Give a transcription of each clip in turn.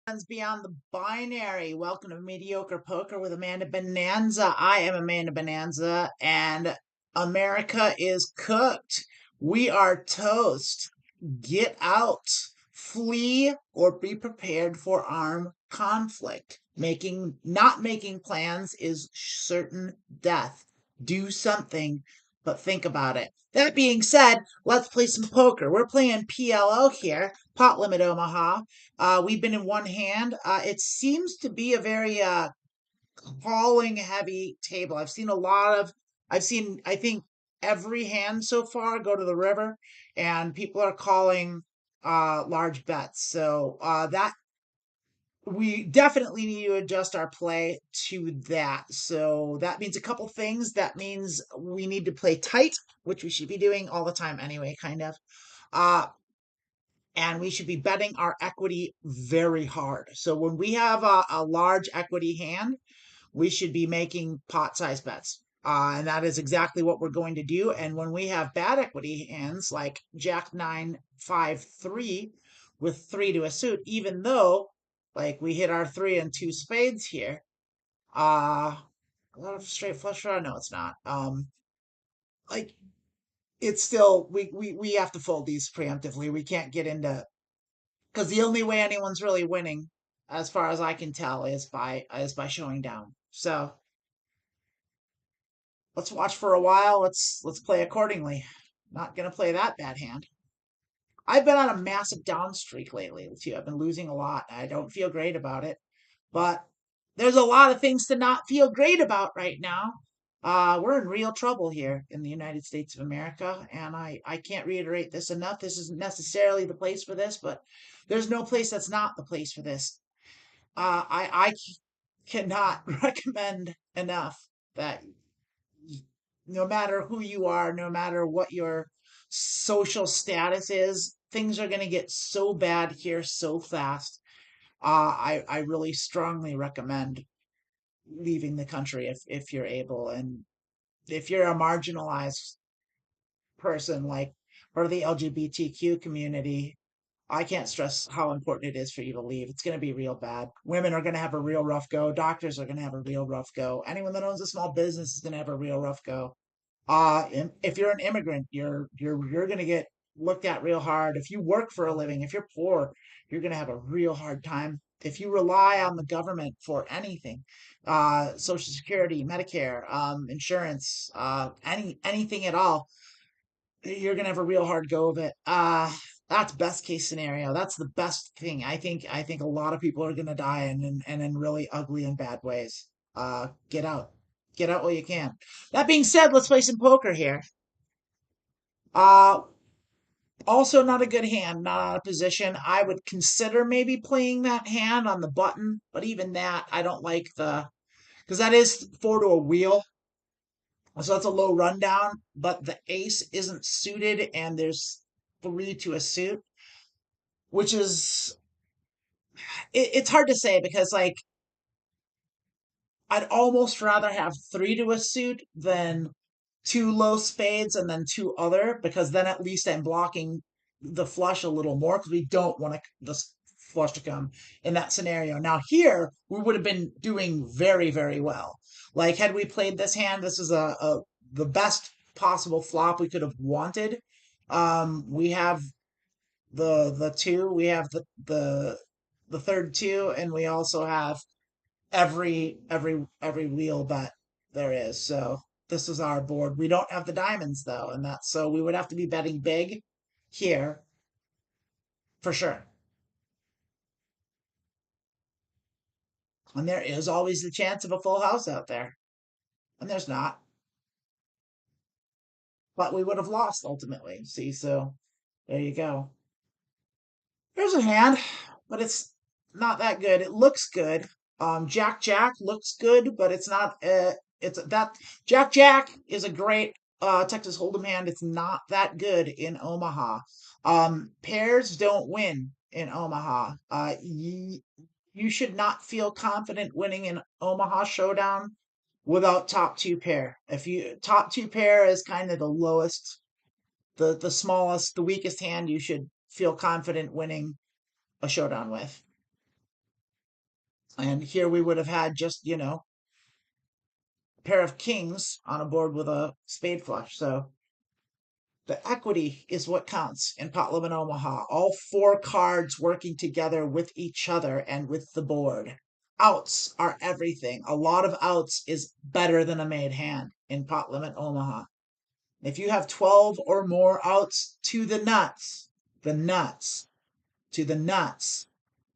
Friends beyond the binary. Welcome to Mediocre Poker with Amanda Bonanza. I am Amanda Bonanza, and America is cooked. We are toast. Get out, flee, or be prepared for armed conflict. Not making plans is certain death. Do something, but think about it. That being said, let's play some poker. We're playing PLO here, Pot Limit Omaha. We've been in one hand. It seems to be a very calling heavy table. I think every hand so far go to the river, and people are calling large bets. So that we definitely need to adjust our play to that. So that means a couple things. That means we need to play tight, which we should be doing all the time anyway, kind of. Uh, and we should be betting our equity very hard. So when we have a large equity hand, we should be making pot size bets. And that is exactly what we're going to do. And when we have bad equity hands like Jack 9 5 3 with three to a suit, even though like we hit our three and two spades here, a lot of straight flush draw. No, it's not. Like it's still we have to fold these preemptively. We can't get into because the only way anyone's really winning, as far as I can tell, is by showing down. So let's watch for a while. Let's play accordingly. Not gonna play that bad hand. I've been on a massive down streak lately too. I've been losing a lot. I don't feel great about it, but there's a lot of things to not feel great about right now. We're in real trouble here in the United States of America, and I can't reiterate this enough. This isn't necessarily the place for this, but there's no place that's not the place for this. I cannot recommend enough that no matter who you are, no matter what your social status is, things are going to get so bad here so fast. I really strongly recommend leaving the country if you're able, and if you're a marginalized person like or the LGBTQ community, I can't stress how important it is for you to leave. It's going to be real bad. Women are going to have a real rough go. Doctors are going to have a real rough go. Anyone that owns a small business is going to have a real rough go. If you're an immigrant, you're going to get looked at real hard. If you work for a living, if you're poor, you're going to have a real hard time. If you rely on the government for anything, Social Security, Medicare, insurance, anything at all, you're gonna have a real hard go of it. That's best case scenario. That's the best thing. I think a lot of people are gonna die and in really ugly and bad ways. Get out. Get out while you can. That being said, let's play some poker here. Uh Also not a good hand, not out of position. I would consider maybe playing that hand on the button, but even that, I don't like the because that is four to a wheel. So that's a low rundown, but the ace isn't suited and there's three to a suit, which is it's hard to say because like I'd almost rather have three to a suit than two low spades and then two other because then at least I'm blocking the flush a little more because we don't want the flush to come in that scenario. Now here we would have been doing very very well. Like had we played this hand, this is a the best possible flop we could have wanted. We have the two, we have the third two, and we also have every wheel bet there is. So this is our board. We don't have the diamonds though, and that's so we would have to be betting big here for sure. And there is always the chance of a full house out there. And there's not. But we would have lost ultimately. See, so there you go. There's a hand, but it's not that good. It looks good. Jack Jack looks good, but it's not. It's that Jack Jack is a great Texas Hold'em hand. It's not that good in Omaha. Pairs don't win in Omaha. You should not feel confident winning an Omaha Showdown without top two pair. If you top two pair is kind of the lowest, the smallest, the weakest hand you should feel confident winning a showdown with. And here we would have had just, a pair of kings on a board with a spade flush. So the equity is what counts in Pot Limit Omaha. All four cards working together with each other and with the board. Outs are everything. A lot of outs is better than a made hand in Pot Limit Omaha. If you have 12 or more outs to the nuts, to the nuts,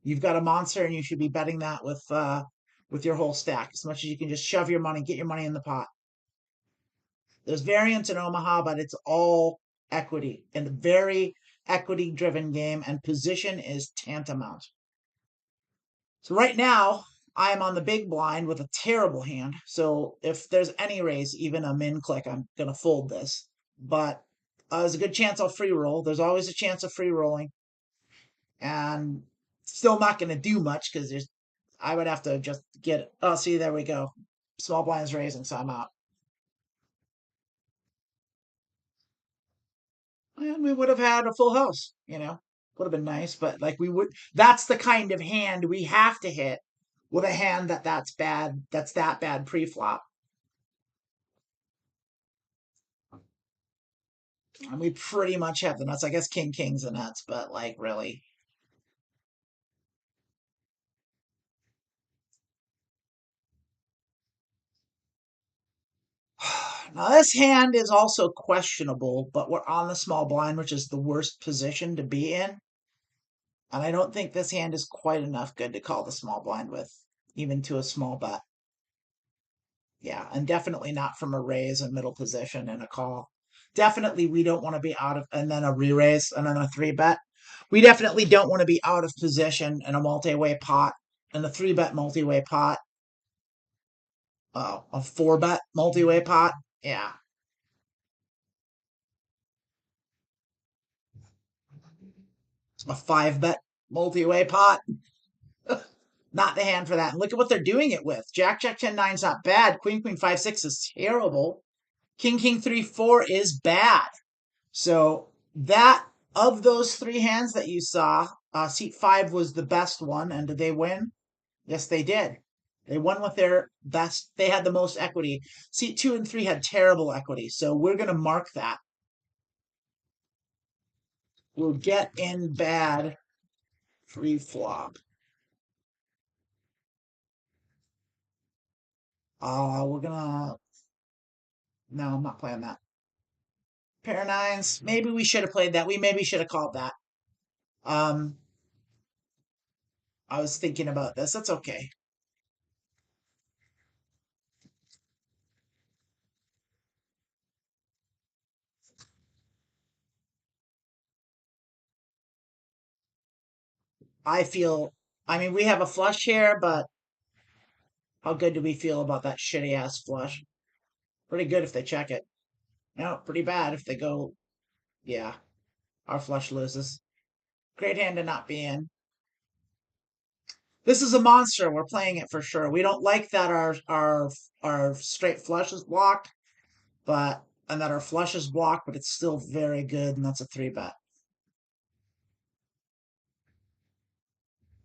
you've got a monster and you should be betting that with your whole stack as much as you can. Just shove your money, get your money in the pot. There's variance in Omaha, but it's all equity and a very equity driven game, and position is tantamount. So right now I am on the big blind with a terrible hand. So if there's any raise, even a min click, I'm gonna fold this. But there's a good chance I'll free roll. There's always a chance of free rolling, and still not gonna do much because I would have to just get. Oh, see, there we go. Small blind's raising, so I'm out. And we would have had a full house. Would have been nice, but like that's the kind of hand we have to hit with a hand that's bad, that's that bad pre-flop. And we pretty much have the nuts. I guess king's the nuts, but like really. Now this hand is also questionable, but we're on the small blind, which is the worst position to be in. And I don't think this hand is quite enough good to call the small blind with, even to a small bet. Yeah, and definitely not from a raise and middle position and a call. Definitely, we don't want to be out of, and then a re-raise and then a three bet. We definitely don't want to be out of position in a multi-way pot and a three bet multi-way pot. A four bet multi-way pot. Yeah, a five bet multi-way pot. Not the hand for that. And look at what they're doing it with. Jack, Jack, 10, 9's not bad. Queen, Queen, 5, 6 is terrible. King, King, 3, 4 is bad. So that of those three hands that you saw, seat 5 was the best one. And did they win? Yes, they did. They won with their best. They had the most equity. Seat 2 and 3 had terrible equity. So we're going to mark that. We'll get in bad free flop. We're going to. No, I'm not playing that. Pair of nines. Maybe we should have played that. We maybe should have called that. Um, I was thinking about this. That's okay. I feel. I mean, we have a flush here, but how good do we feel about that shitty ass flush? Pretty good if they check it. No, pretty bad if they go. Yeah, our flush loses. Great hand to not be in. This is a monster. We're playing it for sure. We don't like that our straight flush is blocked, but and that our flush is blocked, but it's still very good, and that's a three bet.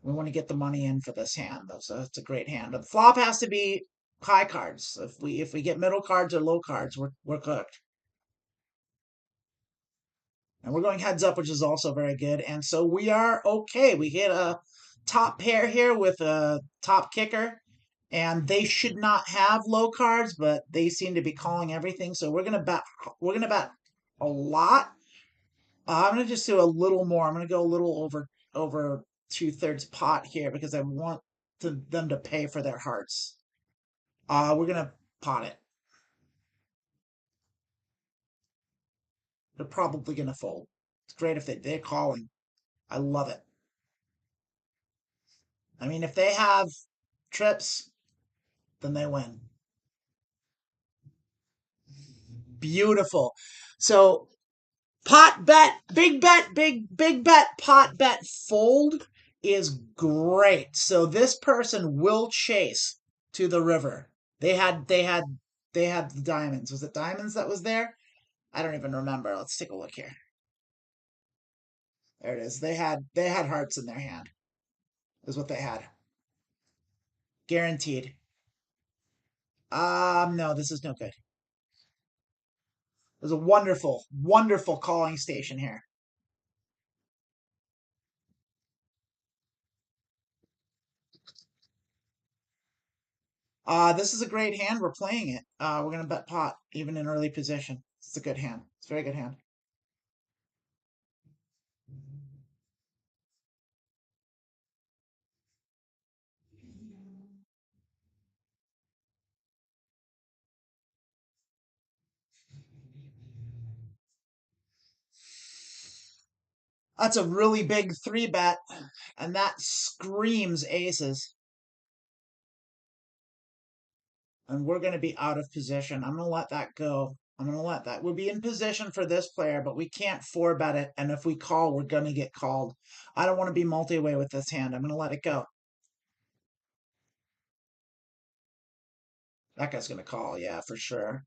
We want to get the money in for this hand, though, so it's a great hand. The flop has to be high cards. If we get middle cards or low cards, we're cooked. And we're going heads up, which is also very good. And so we are okay. We hit a top pair here with a top kicker, and they should not have low cards, but they seem to be calling everything. So we're gonna bet. We're gonna bet a lot. I'm gonna just do a little more. I'm gonna go a little over 2/3 pot here because I want them to pay for their hearts. We're gonna pot it. They're probably gonna fold. It's great if they're calling. I love it. I mean, if they have trips, then they win. Beautiful. So pot bet, big bet, pot bet fold is great. So this person will chase to the river. They had the diamonds. Was it diamonds that was there? I don't even remember. Let's take a look here. There it is. They had hearts in their hand. Is what they had. Guaranteed. No, this is no good. There's a wonderful, wonderful calling station here. This is a great hand. We're playing it. We're gonna bet pot, even in early position. It's a good hand. It's a very good hand. That's a really big three bet, and that screams aces. And we're going to be out of position. I'm going to let that go. I'm going to let that. We'll be in position for this player, but we can't four bet it. And if we call, we're going to get called. I don't want to be multi-way with this hand. I'm going to let it go. That guy's going to call. Yeah, for sure.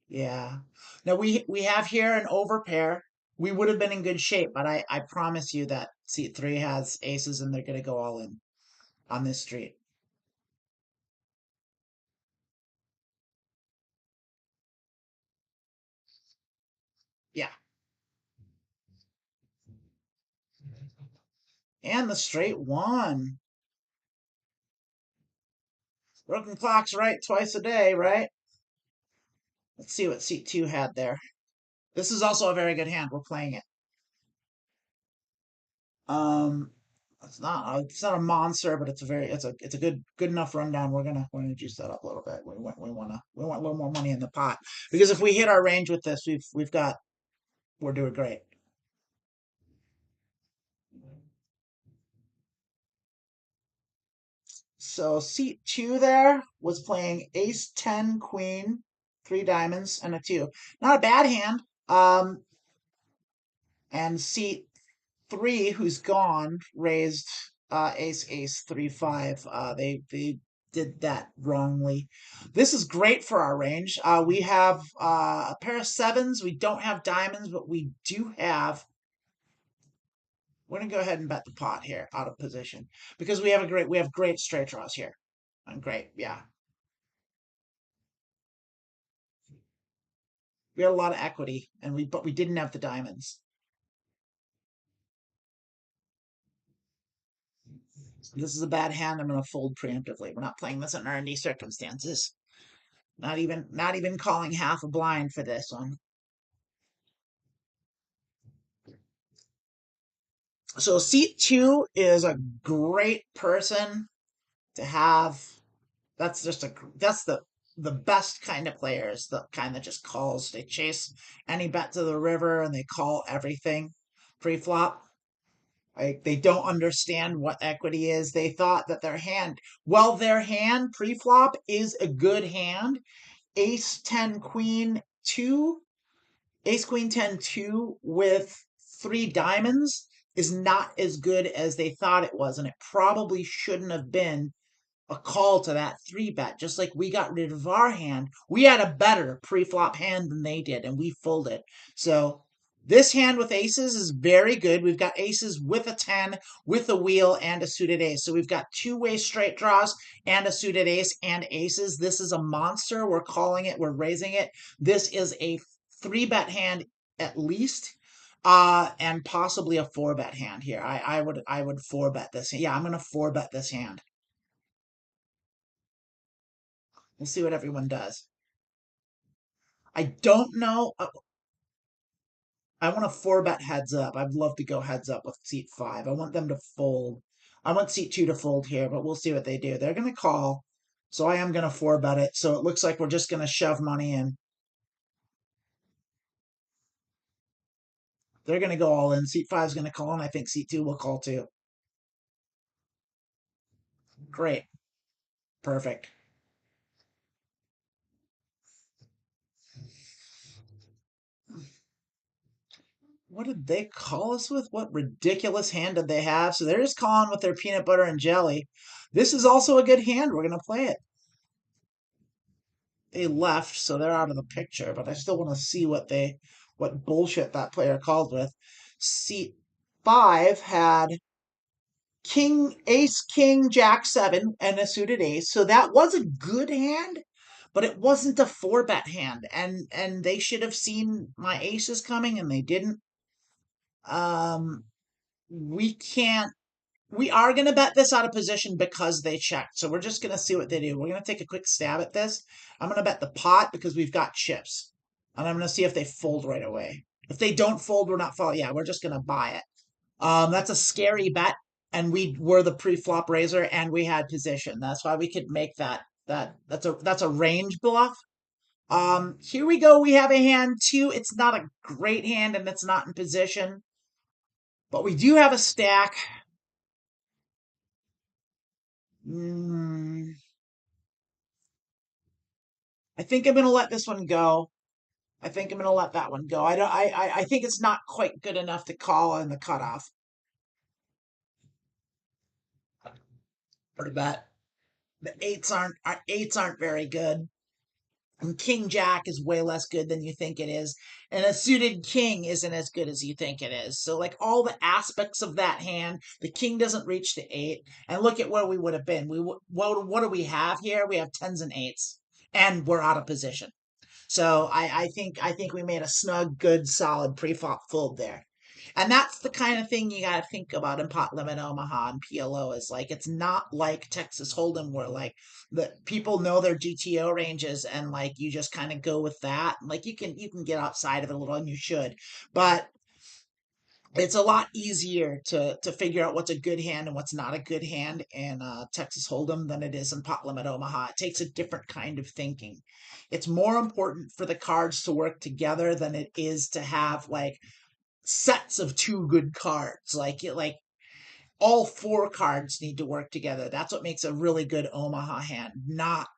Yeah. Now we have here an overpair. We would have been in good shape, but I promise you that seat three has aces and they're going to go all in on this street. Yeah. And the straight one. Broken clock's right twice a day, right? Let's see what seat two had there. This is also a very good hand. We're playing it. Um, it's not a monster, but it's a good enough rundown. We're gonna juice that up a little bit. We want a little more money in the pot because if we hit our range with this, we're doing great. So seat two there was playing ace 10 queen, three diamonds and a two. Not a bad hand. And seat three, who's gone, raised ace ace 3 5. They did that wrongly. This is great for our range. We have a pair of sevens. We don't have diamonds, but we do have. We're gonna go ahead and bet the pot here, out of position, because we have great straight draws here, and great, yeah. We had a lot of equity, but we didn't have the diamonds. This is a bad hand. I'm gonna fold preemptively. We're not playing this under any circumstances. Not even calling half a blind for this one. So seat two is a great person to have. That's the best kind of players, the kind that just calls. They chase any bet to the river and they call everything pre-flop. Like they don't understand what equity is. They thought that their hand pre-flop is a good hand. Ace 10 queen 2, ace queen 10 2 with three diamonds is not as good as they thought it was, and it probably shouldn't have been a call to that three bet. Just like we got rid of our hand, we had a better pre-flop hand than they did, and we folded. So this hand with aces is very good. We've got aces with a 10, with a wheel, and a suited ace. So we've got two-way straight draws and a suited ace and aces. This is a monster. We're calling it. We're raising it. This is a three-bet hand at least. And possibly a four bet hand here. I would four bet this. Yeah, I'm gonna four bet this hand. We'll see what everyone does. I don't know. I want to four bet heads up. I'd love to go heads up with seat five. I want them to fold. I want seat two to fold here, but we'll see what they do. They're going to call. So I am going to four bet it. So it looks like we're just going to shove money in. They're going to go all in. Seat five is going to call, and I think seat two will call too. Great. Perfect. What did they call us with? What ridiculous hand did they have? So they're just calling with their peanut butter and jelly. This is also a good hand. We're going to play it. They left, so they're out of the picture, but I still want to see what bullshit that player called with. Seat five had king, ace, king, jack, seven, and a suited ace. So that was a good hand, but it wasn't a four bet hand. And they should have seen my aces coming, and they didn't. Um, we can't. We are going to bet this out of position because they checked. So we're just going to see what they do. We're going to take a quick stab at this. I'm going to bet the pot because we've got chips. And I'm going to see if they fold right away. If they don't fold, we're not folding. Yeah, we're just going to buy it. That's a scary bet. And we were the pre-flop raiser and we had position. That's why we could make that's a range bluff. Here we go. We have a hand too. It's not a great hand and it's not in position. But we do have a stack. Mm, I think I'm gonna let this one go. I think I'm gonna let that one go. I don't. I think it's not quite good enough to call on the cutoff. For that, the eights aren't very good. And King Jack is way less good than you think it is, and a suited king isn't as good as you think it is. So like all the aspects of that hand, the king doesn't reach the eight. And look at where we would have been. What do we have here? We have tens and eights, and we're out of position. So I think we made a snug, good, solid pre-flop fold there. And that's the kind of thing you got to think about in Pot Limit Omaha and PLO is like it's not like Texas Hold'em where like the people know their GTO ranges and like you just kind of go with that. Like you can get outside of it a little and you should, but it's a lot easier to figure out what's a good hand and what's not a good hand in Texas Hold'em than it is in Pot Limit Omaha. It takes a different kind of thinking. It's more important for the cards to work together than it is to have like sets of two good cards. Like all four cards need to work together. That's what makes a really good Omaha hand, not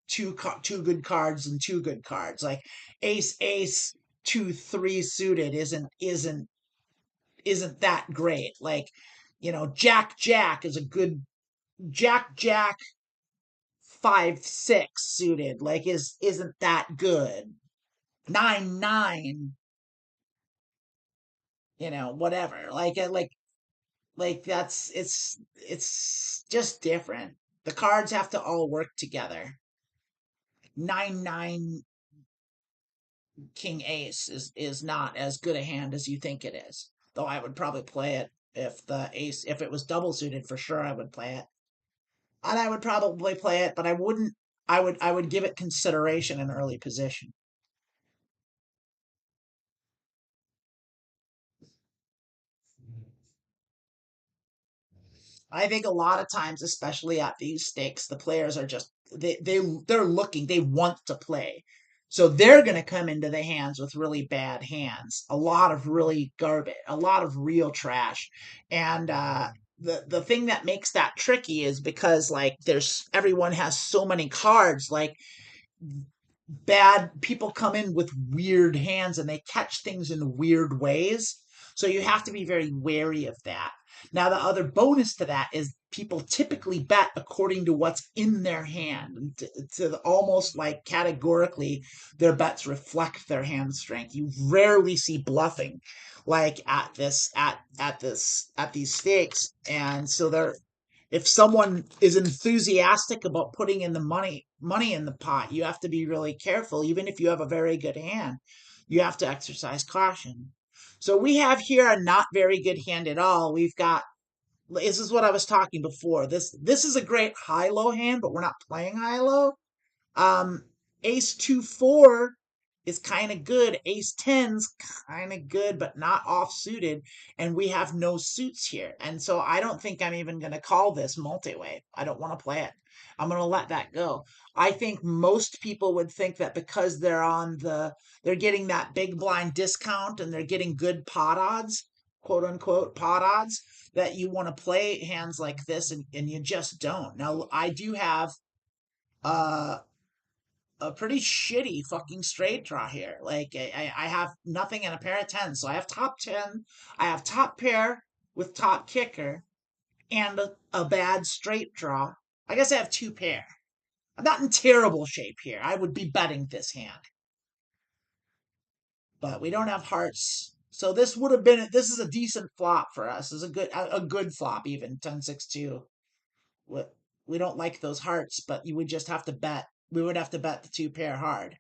two good cards and two good cards. Like ace ace 2 3 suited isn't that great. Like, Jack Jack is a good Jack Jack 5 6 suited. Like isn't that good? 9 9, whatever. Like that's it's just different. The cards have to all work together. 9 9 King Ace is not as good a hand as you think it is. Though I would probably play it if it was double suited for sure I would play it. And I would probably play it, but I wouldn't. I would give it consideration in early position. I think a lot of times, especially at these stakes, the players are just they're looking, they want to play. So they're going to come into the hands with really bad hands, a lot of really garbage, a lot of real trash. And the thing that makes that tricky is because like there's everyone has so many cards, like bad people come in with weird hands and they catch things in weird ways. So you have to be very wary of that. Now, the other bonus to that is people typically bet according to what's in their hand, to almost like categorically, their bets reflect their hand strength. You rarely see bluffing like at these stakes, and so they're if someone is enthusiastic about putting in the money in the pot, you have to be really careful. Even if you have a very good hand, you have to exercise caution. So we have here a not very good hand at all. We've got this is what I was talking before. This is a great high-low hand, but we're not playing high-low. Um, Ace 2 4 is kind of good. Ace 10's kind of good, but not off suited. And we have no suits here. And so I don't think I'm even going to call this multi-way. I don't want to play it. I'm going to let that go. I think most people would think that because they're getting that big blind discount and they're getting good pot odds, quote unquote pot odds, that you want to play hands like this and you just don't. Now, I do have uh a pretty shitty fucking straight draw here. Like I have nothing in a pair of tens, so I have top 10, I have top pair with top kicker, and a bad straight draw. I guess I have two pair. I'm not in terrible shape here. I would be betting this hand, but we don't have hearts, So this would have been, this is a decent flop for us. This is a good flop, even 10-6-2. We don't like those hearts, but you would just have to bet. We would have to bet the two pair hard.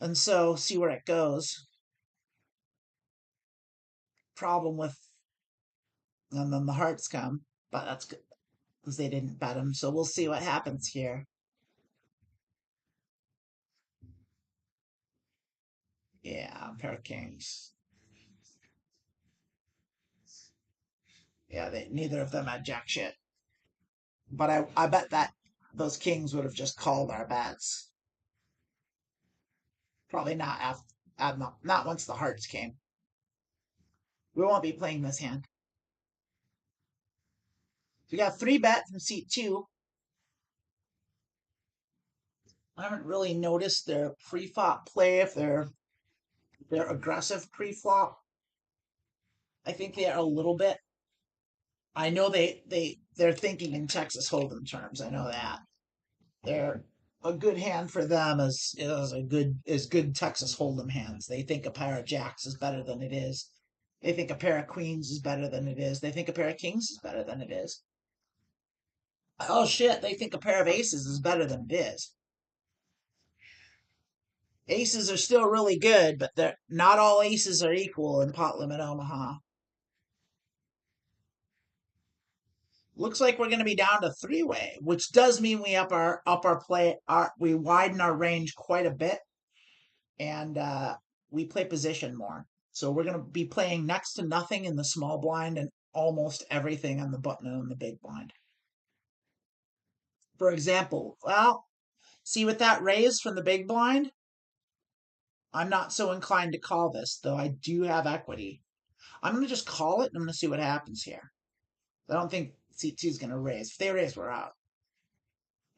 And so see where it goes. Problem with, and then the hearts come, but that's good because they didn't bet them. So we'll see what happens here. Yeah, pair of kings. Yeah, neither of them had jack shit. But I bet that those kings would have just called our bets. Probably not after, not once the hearts came. We won't be playing this hand. So we got 3-bet from seat 2. I haven't really noticed their pre-flop play, if they're aggressive pre-flop. I think they are a little bit. I know they're thinking in Texas Hold'em terms. I know that. They're a good hand for them is good Texas Hold'em hands. They think a pair of jacks is better than it is. They think a pair of queens is better than it is. They think a pair of kings is better than it is. Oh shit, they think a pair of aces is better than it is. Aces are still really good, but they're not all aces are equal in Pot Limit Omaha. Looks like we're going to be down to 3-way, which does mean we we widen our range quite a bit, and we play position more. So we're going to be playing next to nothing in the small blind and almost everything on the button and the big blind. For example, well, see with that raise from the big blind, I'm not so inclined to call this, though I do have equity. I'm going to just call it and I'm going to see what happens here. I don't think C2 is going to raise. If they raise, we're out.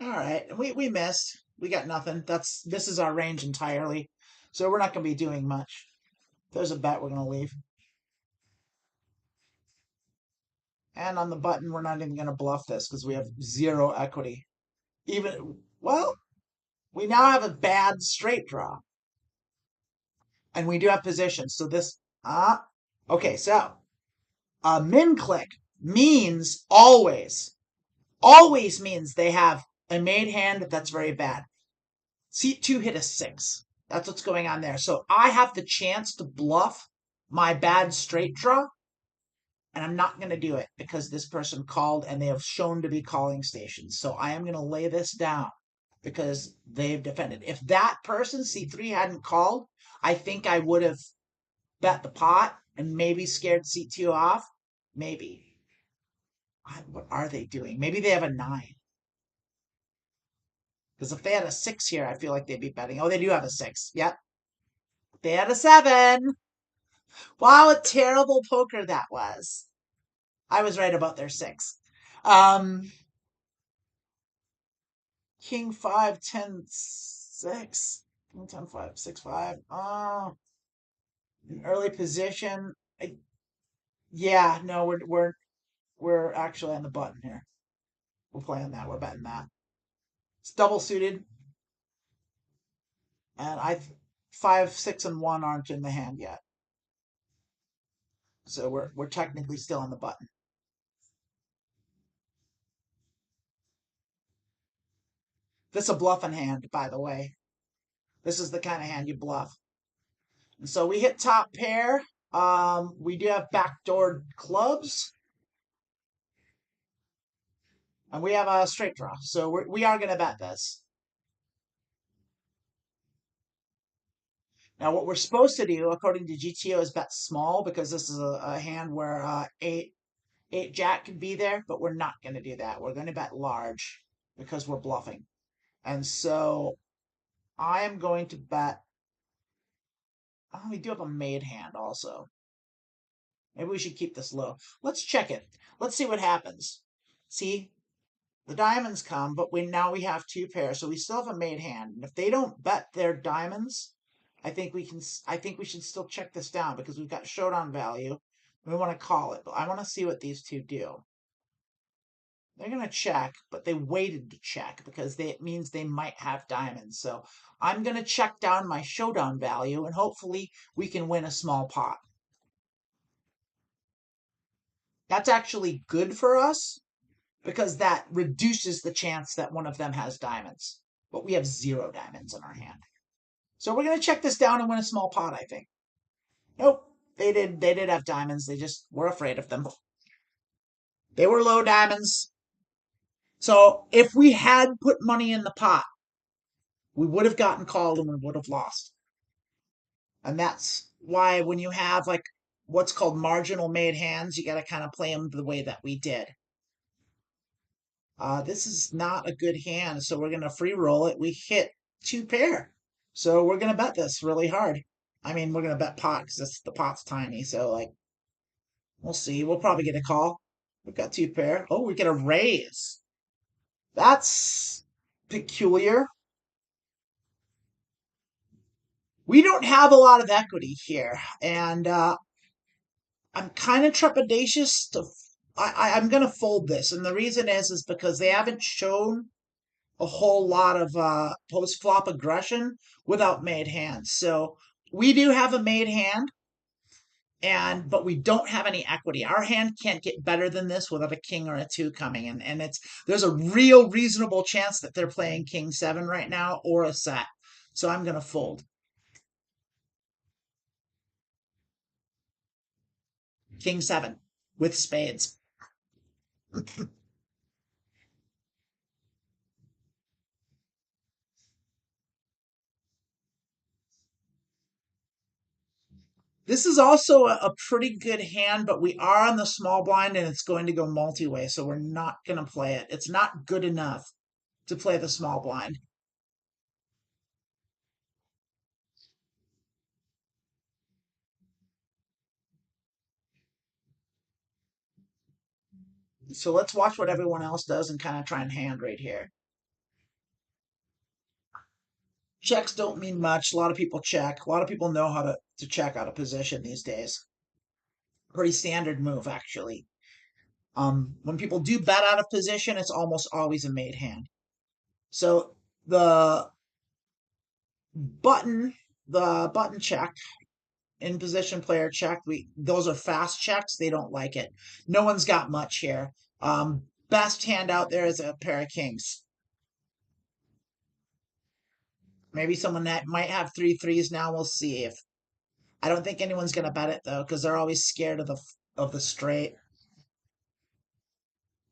All right, we missed. We got nothing. This is our range entirely, so we're not going to be doing much. If there's a bet, we're going to leave. And on the button, we're not even going to bluff this because we have 0 equity. Well, we now have a bad straight draw, and we do have position. So this okay. So a min click means always means they have a made hand that's very bad. Seat 2 hit a 6. That's what's going on there. So I have the chance to bluff my bad straight draw, and I'm not going to do it because this person called and they have shown to be calling stations. So I am going to lay this down because they've defended. If that person, C3, hadn't called, I think I would have bet the pot and maybe scared C2 off. Maybe. What are they doing? Maybe they have a 9. Because if they had a 6 here, I feel like they'd be betting. Oh, they do have a 6. Yep. They had a 7. Wow, a terrible poker that was. I was right about their 6. King 5, 10, 6. 10, 5, 6, 5. An early position. Yeah, no, we're actually on the button here. We're playing that. We're betting that. It's double suited. And 5, 6, and 1 aren't in the hand yet. So we're technically still on the button. This is a bluffing hand, by the way. This is the kind of hand you bluff. And so we hit top pair. We do have backdoor clubs. And we have a straight draw. So we are going to bet this. Now, what we're supposed to do, according to GTO, is bet small because this is a hand where 8 jack can be there, but we're not going to do that. We're going to bet large because we're bluffing. And so I am going to bet. Oh, we do have a made hand also. Maybe we should keep this low. Let's check it. Let's see what happens. See, the diamonds come, but now we have 2 pairs, so we still have a made hand. And if they don't bet their diamonds, I think we should still check this down because we've got showdown value. We want to call it, but I want to see what these two do. They're going to check, but they waited to check because it means they might have diamonds. So I'm going to check down my showdown value and hopefully we can win a small pot. That's actually good for us because that reduces the chance that one of them has diamonds. But we have 0 diamonds in our hand. So we're going to check this down and win a small pot, I think. Nope. They did have diamonds. They just were afraid of them. They were low diamonds. So if we had put money in the pot, we would have gotten called and we would have lost. And that's why when you have like what's called marginal made hands, you got to kind of play them the way that we did. This is not a good hand, so we're going to free roll it. We hit 2 pair. So we're going to bet this really hard. I mean, we're going to bet pot because the pot's tiny. So, like, we'll see. We'll probably get a call. We've got 2 pair. Oh, we get a raise. That's peculiar. We don't have a lot of equity here. And I'm kind of trepidatious to. I'm going to fold this. And the reason is because they haven't shown a whole lot of post flop aggression without made hands. So we do have a made hand, but we don't have any equity. Our hand can't get better than this without a king or a 2 coming in, and there's a real reasonable chance that they're playing king 7 right now or a set. So I'm gonna fold. King 7 with spades. This is also a pretty good hand, but we are on the small blind and it's going to go multi-way, so we're not going to play it. It's not good enough to play the small blind. So let's watch what everyone else does and kind of try and hand right here. Checks don't mean much. A lot of people check. A lot of people know how to check out of position these days. Pretty standard move, actually. When people do bet out of position, it's almost always a made hand. So the button, the button check, in position player check, those are fast checks. They don't like it. No one's got much here. Best hand out there is a pair of kings. Maybe someone that might have 3 3s now. We'll see. If I don't think anyone's gonna bet it though, because they're always scared of the straight.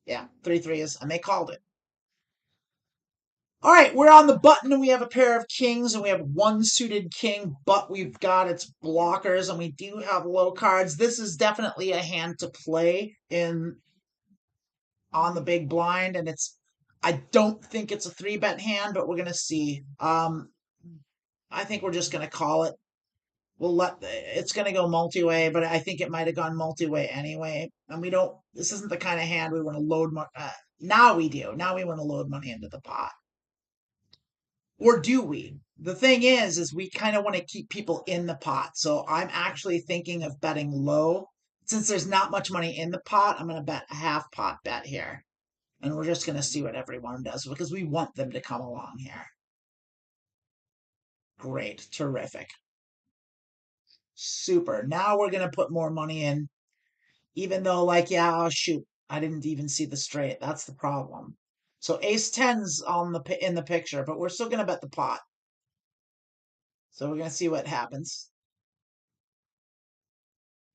Yeah, 3 3s, and they called it. All right, we're on the button, and we have a pair of kings, and we have 1 suited king, but we've got its blockers, and we do have low cards. This is definitely a hand to play in on the big blind, and I don't think it's a 3-bet hand, but we're gonna see. I think we're just gonna call it. It's gonna go multi-way, but I think it might have gone multi-way anyway. And we don't. This isn't the kind of hand we want to load money. Now we do. Now we want to load money into the pot, or do we? The thing is we kind of want to keep people in the pot. So I'm actually thinking of betting low. Since there's not much money in the pot, I'm gonna bet a half pot bet here. And we're just going to see what everyone does because we want them to come along here. Great. Terrific. Super. Now we're going to put more money in, even though, like, yeah, oh, shoot, I didn't even see the straight. That's the problem. So ace 10's in the picture, but we're still going to bet the pot. So we're going to see what happens.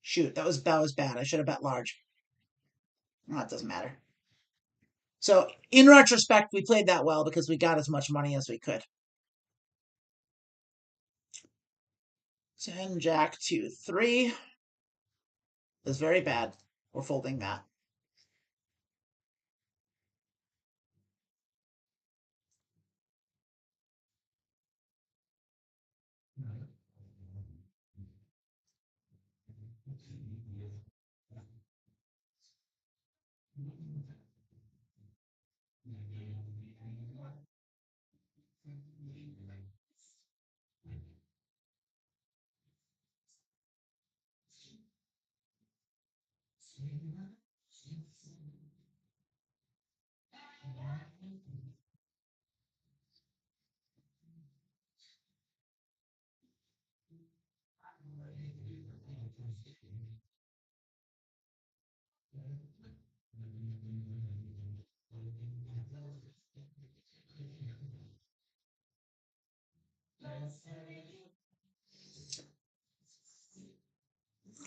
Shoot, that was bad. I should have bet large. Well, it doesn't matter. So in retrospect, we played that well because we got as much money as we could. 10, jack, 2, 3 is very bad. We're folding that.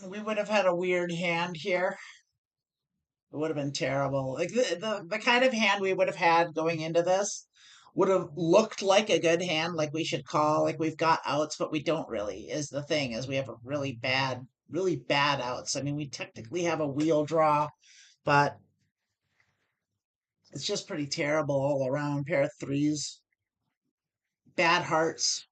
We would have had a weird hand here. It would have been terrible. Like the kind of hand we would have had going into this would have looked like a good hand, like we should call, like we've got outs, but we don't really, is the thing, is we have a really bad outs. I mean, we technically have a wheel draw, but it's just pretty terrible all around. Pair of threes, bad hearts.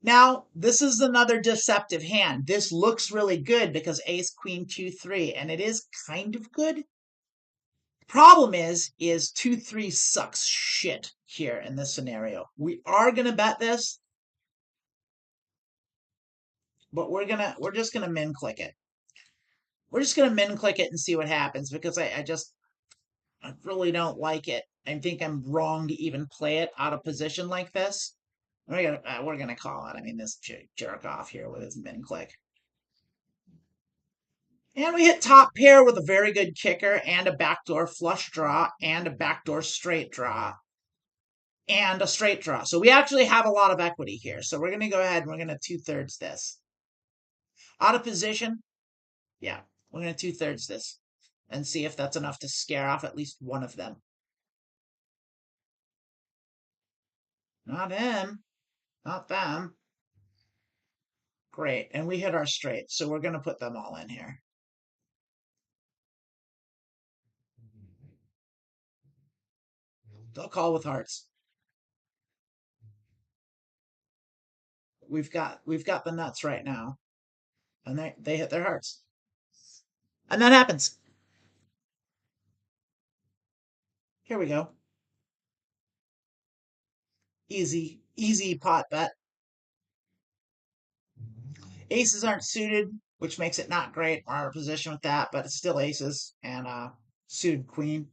Now, this is another deceptive hand. This looks really good because ace, queen, 2-3, and it is kind of good. Problem is 2-3 sucks shit here in this scenario. We are gonna bet this, but we're just gonna min click it. We're just gonna min click it and see what happens because I really don't like it. I think I'm wrong to even play it out of position like this. We're gonna call it. I mean, this jerk off here with his min click. And we hit top pair with a very good kicker and a backdoor flush draw and a backdoor straight draw and a straight draw. So we actually have a lot of equity here. So we're going to go ahead and we're going to 2/3 this. Out of position, yeah, we're going to 2/3 this and see if that's enough to scare off at least one of them. Not him, not them. Great, and we hit our straight, so we're going to put them all in here. They'll call with hearts. We've got the nuts right now, and they hit their hearts, and that happens. Here we go. Easy pot bet. Aces aren't suited, which makes it not great. We're out of position with that, but it's still aces and suited queen.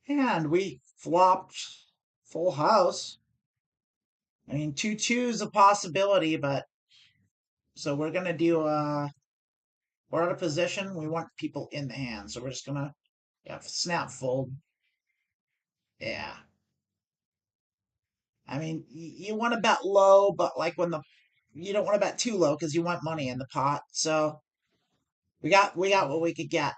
And we flopped full house. I mean, 2-2 is a possibility, but so we're gonna do we're out of position. We want people in the hand, so we're just gonna snap fold. Yeah. I mean, you want to bet low, but like when the you don't want to bet too low because you want money in the pot. So we got what we could get.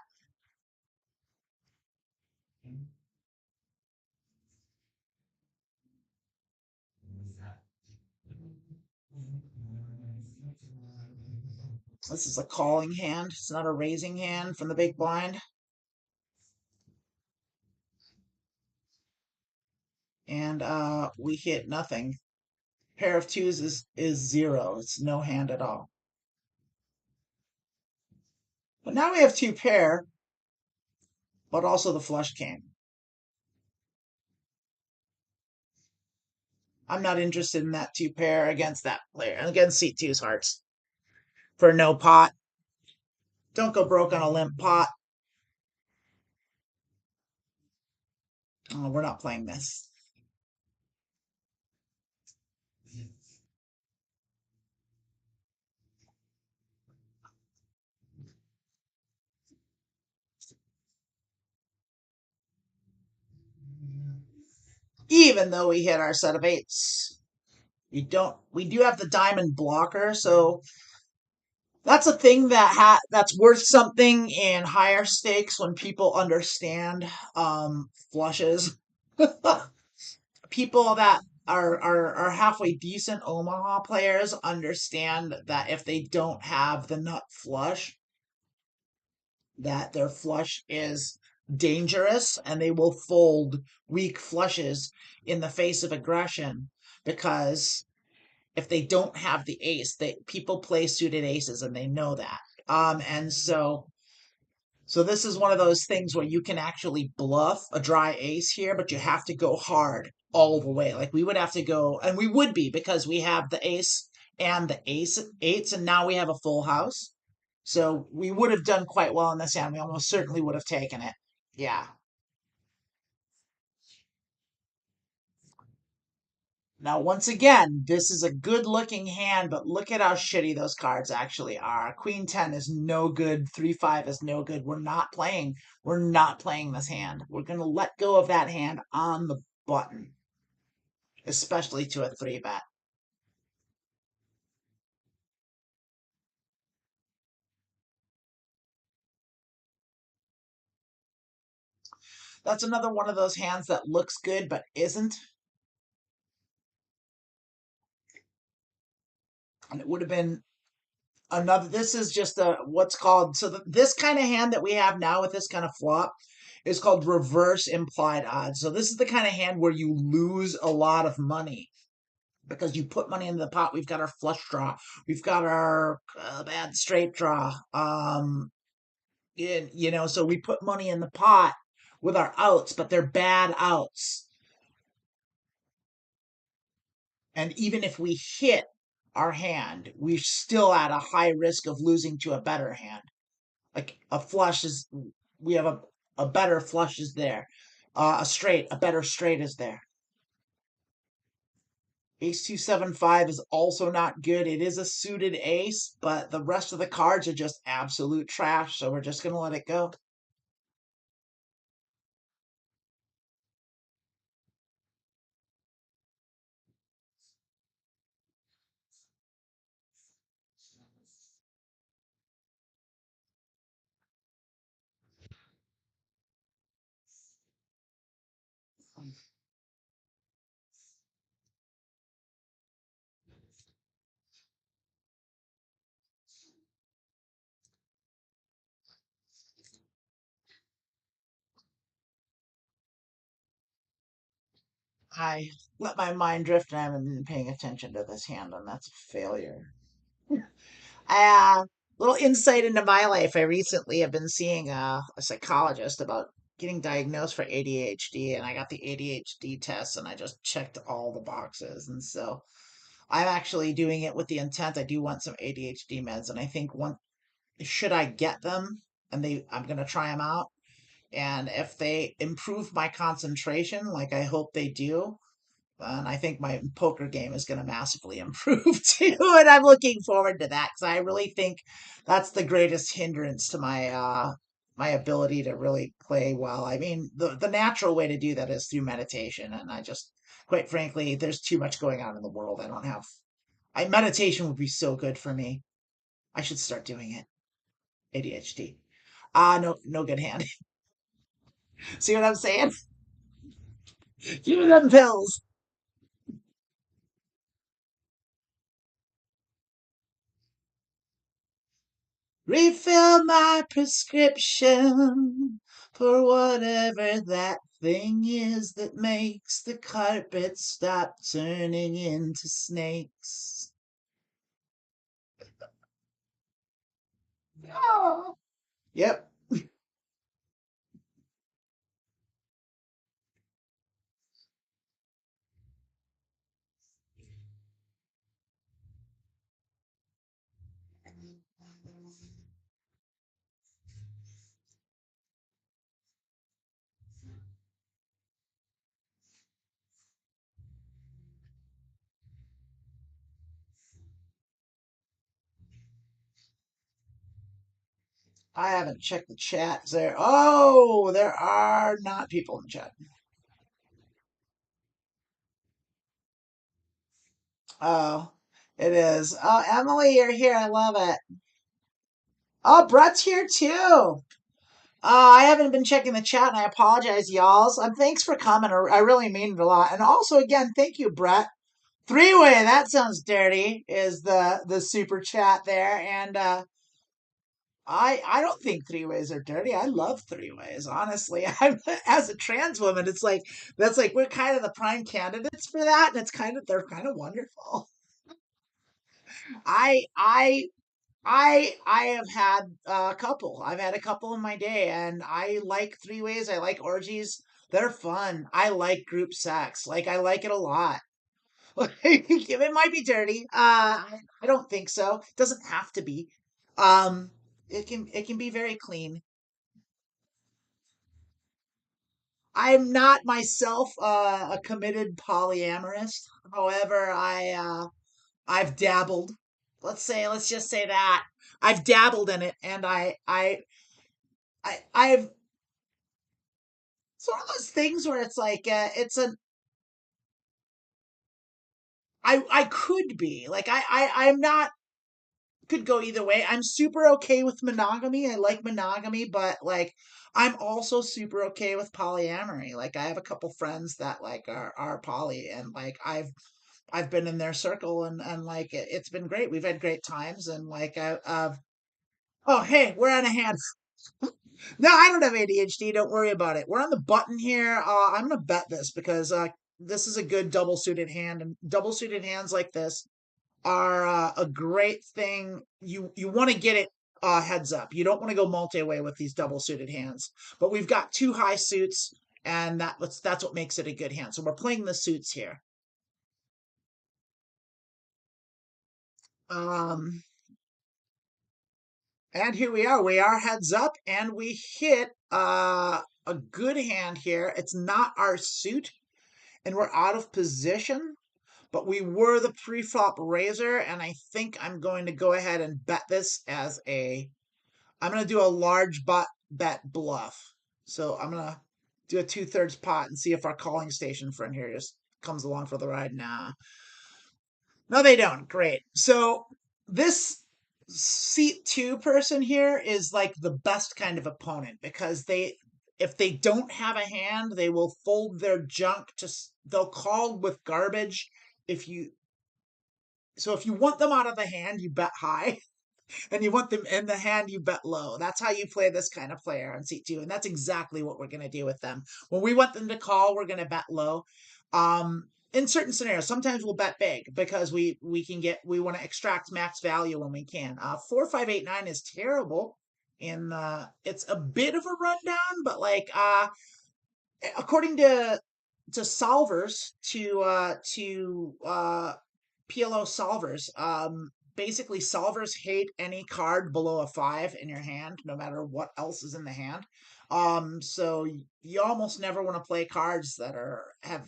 This is a calling hand. It's not a raising hand from the big blind. And we hit nothing. Pair of twos is zero. It's no hand at all. But now we have two pair, but also the flush came. I'm not interested in that two pair against that player, against C2's hearts. For no pot. Don't go broke on a limp pot. Oh, we're not playing this. Even though we hit our set of eights. We do have the diamond blocker, so that's a thing that's worth something in higher stakes when people understand flushes. People that are halfway decent Omaha players understand that if they don't have the nut flush, that their flush is dangerous and they will fold weak flushes in the face of aggression because if they don't have the ace, people play suited aces and they know that. And so this is one of those things where you can actually bluff a dry ace here, but you have to go hard all the way. Like we would have to go, and we would be because we have the ace and the ace eights, and now we have a full house. So we would have done quite well in this hand. We almost certainly would have taken it. Yeah. Now, once again, this is a good looking hand, but look at how shitty those cards actually are. Queen 10 is no good. 3-5 is no good. We're not playing. We're not playing this hand. We're going to let go of that hand on the button, especially to a 3-bet. That's another one of those hands that looks good but isn't. And it would have been another. This is just a what's called this kind of hand that we have now with this kind of flop is called reverse implied odds. So this is the kind of hand where you lose a lot of money because you put money into the pot. We've got our flush draw. We've got our bad straight draw. So we put money in the pot with our outs, but they're bad outs. And even if we hit our hand, we're still at a high risk of losing to a better hand. Like a flush is, we have a better flush is there. A better straight is there. Ace 275 is also not good. It is a suited ace, but the rest of the cards are just absolute trash, so we're just going to let it go. I let my mind drift and I haven't been paying attention to this hand, and that's a failure. Little insight into my life. I recently have been seeing a psychologist about getting diagnosed for ADHD, and I got the ADHD test, and I just checked all the boxes. And so I'm actually doing it with the intent I do want some ADHD meds, and I think one should I get them, and I'm gonna try them out, and if they improve my concentration, like I hope they do, and I think my poker game is going to massively improve too. And I'm looking forward to that because I really think that's the greatest hindrance to my ability to really play well. I mean, the natural way to do that is through meditation, and I just, quite frankly, there's too much going on in the world. I don't have. Meditation would be so good for me. I should start doing it. ADHD. No, no good hand. See what I'm saying? Give me them pills. Refill my prescription for whatever that thing is that makes the carpet stop turning into snakes. Oh. Yep. I haven't checked the chat. Is there? Oh, there are not people in the chat. Oh, it is. Oh, Emily, you're here. I love it. Oh, Brett's here too. I haven't been checking the chat, and I apologize, y'all. Thanks for coming. I really mean it a lot. And also, again, thank you, Brett. Three-way, that sounds dirty, is the super chat there. And I don't think three-ways are dirty. I love three-ways, honestly. I'm as a trans woman, it's like that's like we're kind of the prime candidates for that, and they're kind of wonderful. I I I have had a couple. I've had a couple in my day, and I like three-ways. I like orgies. They're fun. I like group sex. Like I like it a lot. It might be dirty. I don't think so. It doesn't have to be. Um, it can be very clean. I'm not myself a committed polyamorous. However, I've dabbled. Let's just say that I've dabbled in it, and I've it's one of those things where it's like it's a I could be like I'm not could go either way. I'm super okay with monogamy. I like monogamy, but like I'm also super okay with polyamory. Like I have a couple friends that like are poly, and like I've been in their circle, and like it's been great. We've had great times, and like oh hey, we're on a hand. No, I don't have ADHD. Don't worry about it. We're on the button here. I'm gonna bet this because this is a good double suited hand, and double suited hands like this are a great thing. You want to get it heads up. You don't want to go multi-way with these double suited hands. But we've got two high suits, and that's what makes it a good hand. So we're playing the suits here. Um, and here we are. We are heads up, and we hit a good hand here. It's not our suit, and we're out of position. But we were the pre-flop raiser, and I think I'm going to go ahead and bet this as a I'm gonna do a large bet bluff. So I'm gonna do a 2/3 pot and see if our calling station friend here just comes along for the ride. Nah, no, they don't. Great. So this seat two person here is like the best kind of opponent because if they don't have a hand, they will fold their junk to they'll call with garbage. If you if you want them out of the hand, you bet high. And you want them in the hand, you bet low. That's how you play this kind of player on C2. And that's exactly what we're going to do with them. When we want them to call, we're going to bet low. In certain scenarios, sometimes we'll bet big because we want to extract max value when we can. 4, 5, 8, 9 is terrible. It's a bit of a rundown, but like according to solvers to PLO solvers. Basically, solvers hate any card below a 5 in your hand, no matter what else is in the hand. So you almost never want to play cards that have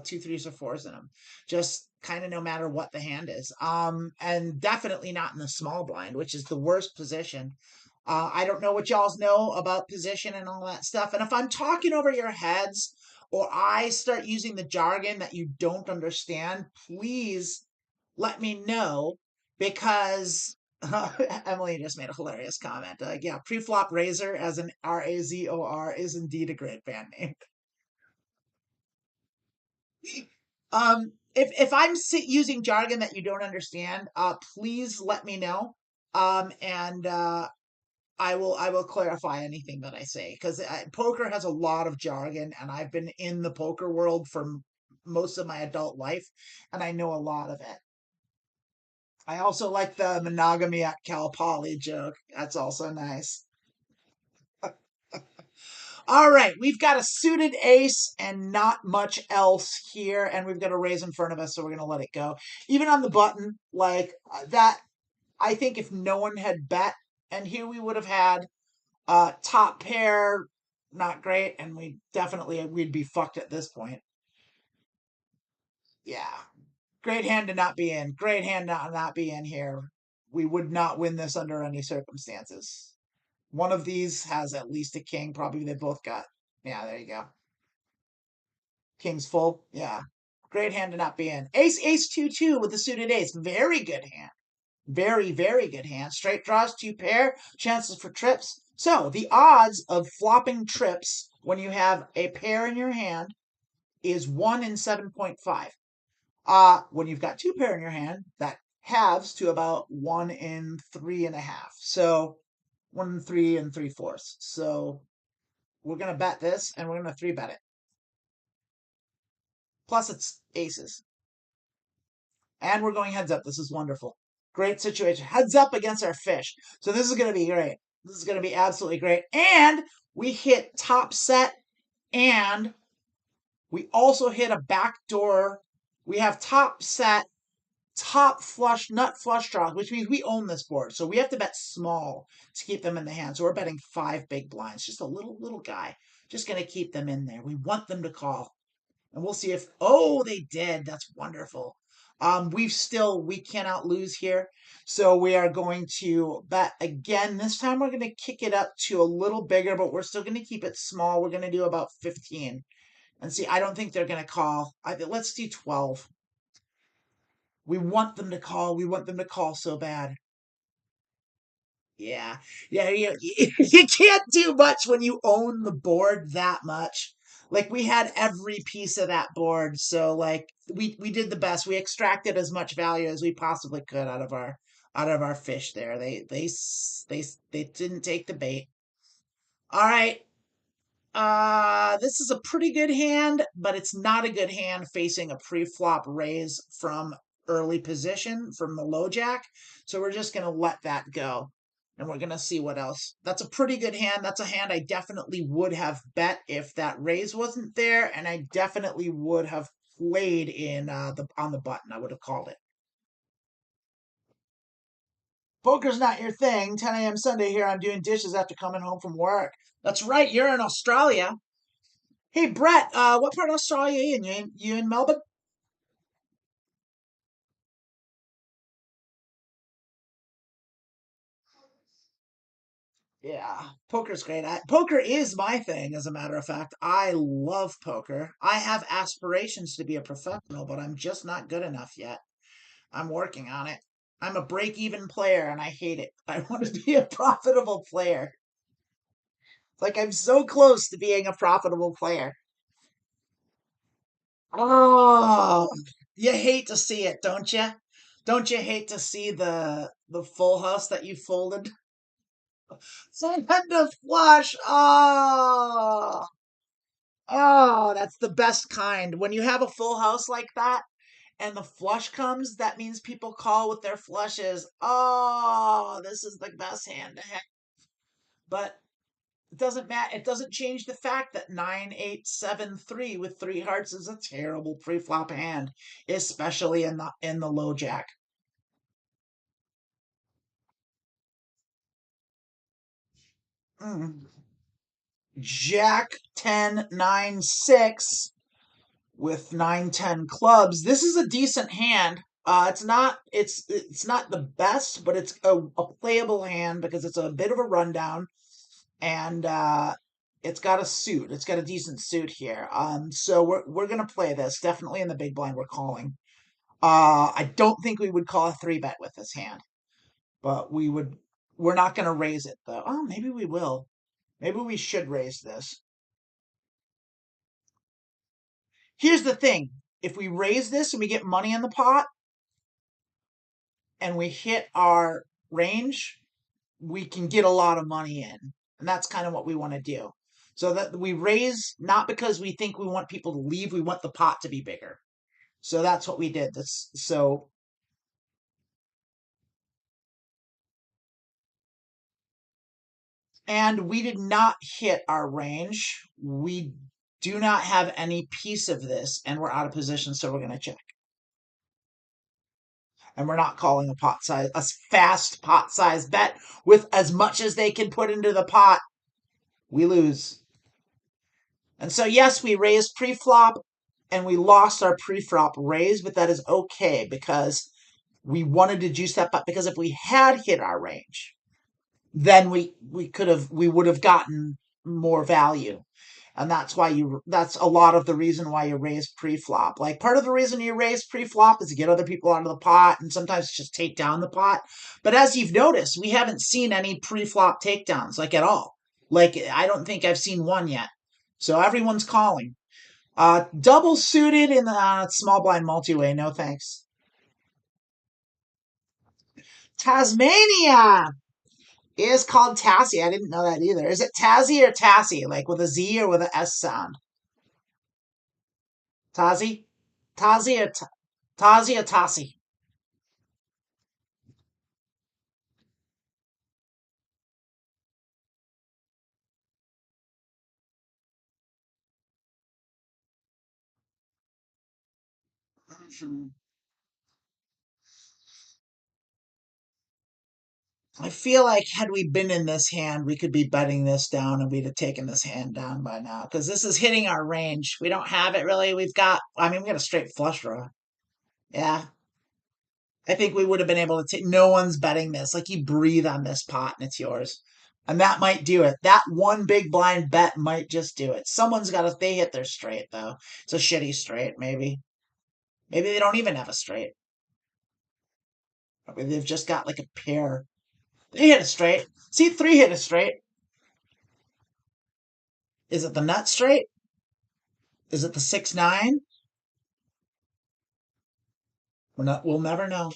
2, 3s, or 4s in them. Just kind of no matter what the hand is. And definitely not in the small blind, which is the worst position. I don't know what y'all's know about position and all that stuff. And if I'm talking over your heads or I start using the jargon that you don't understand, please let me know because Emily just made a hilarious comment. Yeah, Preflop Razor as an Razor is indeed a great band name. If I'm using jargon that you don't understand, please let me know. And I will clarify anything that I say because poker has a lot of jargon, and I've been in the poker world for most of my adult life, and I know a lot of it. I also like the monogamy at Cal Poly joke. That's also nice. All right, we've got a suited ace and not much else here, and we've got a raise in front of us, so we're gonna let it go. Even on the button, like that, I think if no one had bet, and here we would have had top pair, not great, and we'd be fucked at this point. Yeah, great hand to not be in. Great hand to not be in here. We would not win this under any circumstances. One of these has at least a king. Probably they both got. Yeah, there you go. King's full. Yeah. Great hand to not be in. Ace, ace, 2, 2 with the suited ace. Very good hand. Very, very good hand. Straight draws, 2 pair. Chances for trips. So the odds of flopping trips when you have a pair in your hand is 1 in 7.5. When you've got 2 pair in your hand, that halves to about 1 in 3.5. So 1 in 3 3/4. So we're gonna bet this, and we're gonna 3 bet it. Plus, it's aces, and we're going heads up. This is wonderful. Great situation. Heads up against our fish. So this is gonna be great. This is gonna be absolutely great. And we hit top set, and we also hit a backdoor. We have top set, top flush, nut flush draws, which means we own this board. So we have to bet small to keep them in the hand. So we're betting 5 big blinds, just a little guy. Just going to keep them in there. We want them to call. And we'll see if, oh, they did. That's wonderful. We cannot lose here. So we are going to bet again. This time we're going to kick it up to a little bigger, but we're still going to keep it small. We're going to do about 15. And see, I don't think they're going to call. Let's do 12. We want them to call. We want them to call so bad. Yeah. Yeah, you can't do much when you own the board that much. Like we had every piece of that board, so like we did the best. We extracted as much value as we possibly could out of our fish there. They didn't take the bait. All right. This is a pretty good hand, but it's not a good hand facing a pre-flop raise from early position from the low jack. So we're just gonna let that go. And we're gonna see what else. That's a pretty good hand. That's a hand I definitely would have bet if that raise wasn't there, and I definitely would have played in the on the button. I would have called it. Poker's not your thing. 10 a.m. Sunday here. I'm doing dishes after coming home from work. That's right. You're in Australia. Hey Brett, what part of Australia are you in? You in Melbourne? Yeah, poker's great. Poker is my thing, as a matter of fact. I love poker. I have aspirations to be a professional, but I'm just not good enough yet. I'm working on it. I'm a break-even player, and I hate it. I want to be a profitable player. Like I'm so close to being a profitable player. Oh, you hate to see it, don't you? Don't you hate to see the full house that you folded? Send the flush. Oh, that's the best kind. When you have a full house like that and the flush comes, that means people call with their flushes. Oh, this is the best hand to have. But it doesn't matter. It doesn't change the fact that 9, 8, 7, 3 with three hearts is a terrible pre-flop hand, especially in the low jack. Mm. Jack 10, 9, 6 with 9, 10 clubs. This is a decent hand. It's not the best, but it's a playable hand because it's a bit of a rundown and it's got a suit. It's got a decent suit here. So we're gonna play this. Definitely in the big blind we're calling. I don't think we would call a three bet with this hand, but we're not gonna raise it though. Oh, maybe we will. Maybe we should raise this. Here's the thing. If we raise this and we get money in the pot and we hit our range, we can get a lot of money in. And that's kind of what we want to do. So that we raise not because we think we want people to leave, we want the pot to be bigger. So that's what we did. And we did not hit our range. We do not have any piece of this and we're out of position, so we're going to check. And we're not calling a fast pot size bet with as much as they can put into the pot. We lose. And so, yes, we raised pre-flop and we lost our pre-flop raise, but that is okay because we wanted to juice that pot because if we had hit our range, then we would have gotten more value. And that's a lot of the reason why you raise pre-flop. Like part of the reason you raise pre-flop is to get other people out of the pot and sometimes just take down the pot. But as you've noticed, we haven't seen any pre-flop takedowns like at all. Like I don't think I've seen one yet. So everyone's calling. Double suited in the small blind multi-way. No thanks. Tasmania is called Tassie. I didn't know that either. Is it Tassie or Tassie? Like with a Z or with a S sound? Tassie? Tassie or Tassie or Tassie? I feel like had we been in this hand, we could be betting this down and we'd have taken this hand down by now because this is hitting our range. We don't have it really. We got a straight flush draw. Yeah. I think we would have been able to take, no one's betting this. Like you breathe on this pot and it's yours. And that might do it. That one big blind bet might just do it. Someone's got to, they hit their straight though. It's a shitty straight, maybe. Maybe they don't even have a straight. Maybe they've just got like a pair. They hit a straight. See, three hit a straight. Is it the nut straight? Is it the 6-9? We'll never know.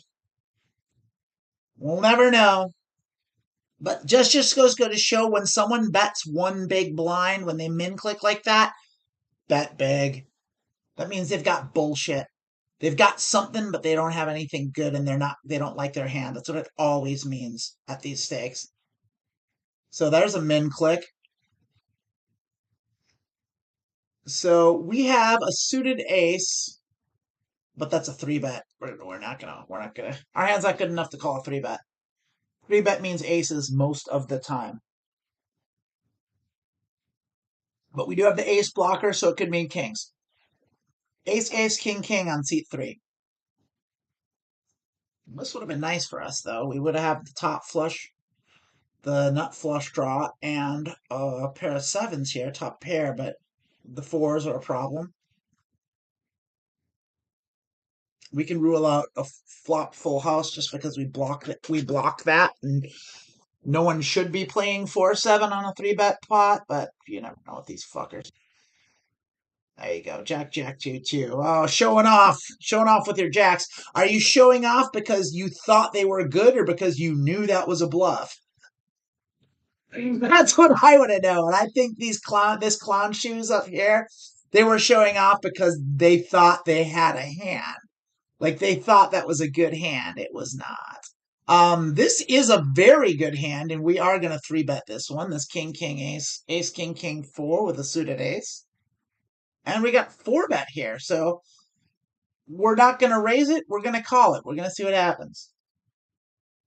We'll never know. But just goes to show when someone bets one big blind, when they min click like that, bet big. That means they've got bullshit. They've got something, but they don't have anything good, and they don't like their hand. That's what it always means at these stakes. So there's a min click. So we have a suited ace, but that's a 3-bet. We're not gonna. Our hand's not good enough to call a 3-bet. 3-bet means aces most of the time. But we do have the ace blocker, so it could mean kings. Ace, ace, king, king on seat 3. This would have been nice for us, though. We would have the top flush, the nut flush draw, and a pair of sevens here, top pair, but the fours are a problem. We can rule out a flop full house just because we block it. We block that, and no one should be playing 4-7 on a 3-bet pot, but you never know with these fuckers. There you go, Jack, Jack, 2-2. Oh, showing off with your jacks. Are you showing off because you thought they were good, or because you knew that was a bluff? That's what I want to know. And I think this clown shoes up here, they were showing off because they thought they had a hand. Like they thought that was a good hand. It was not. This is a very good hand, and we are gonna 3-bet this one. This king, king, ace, ace, king, king, 4 with a suited ace. And we got 4-bet here, so we're not gonna raise it, we're gonna call it. We're gonna see what happens.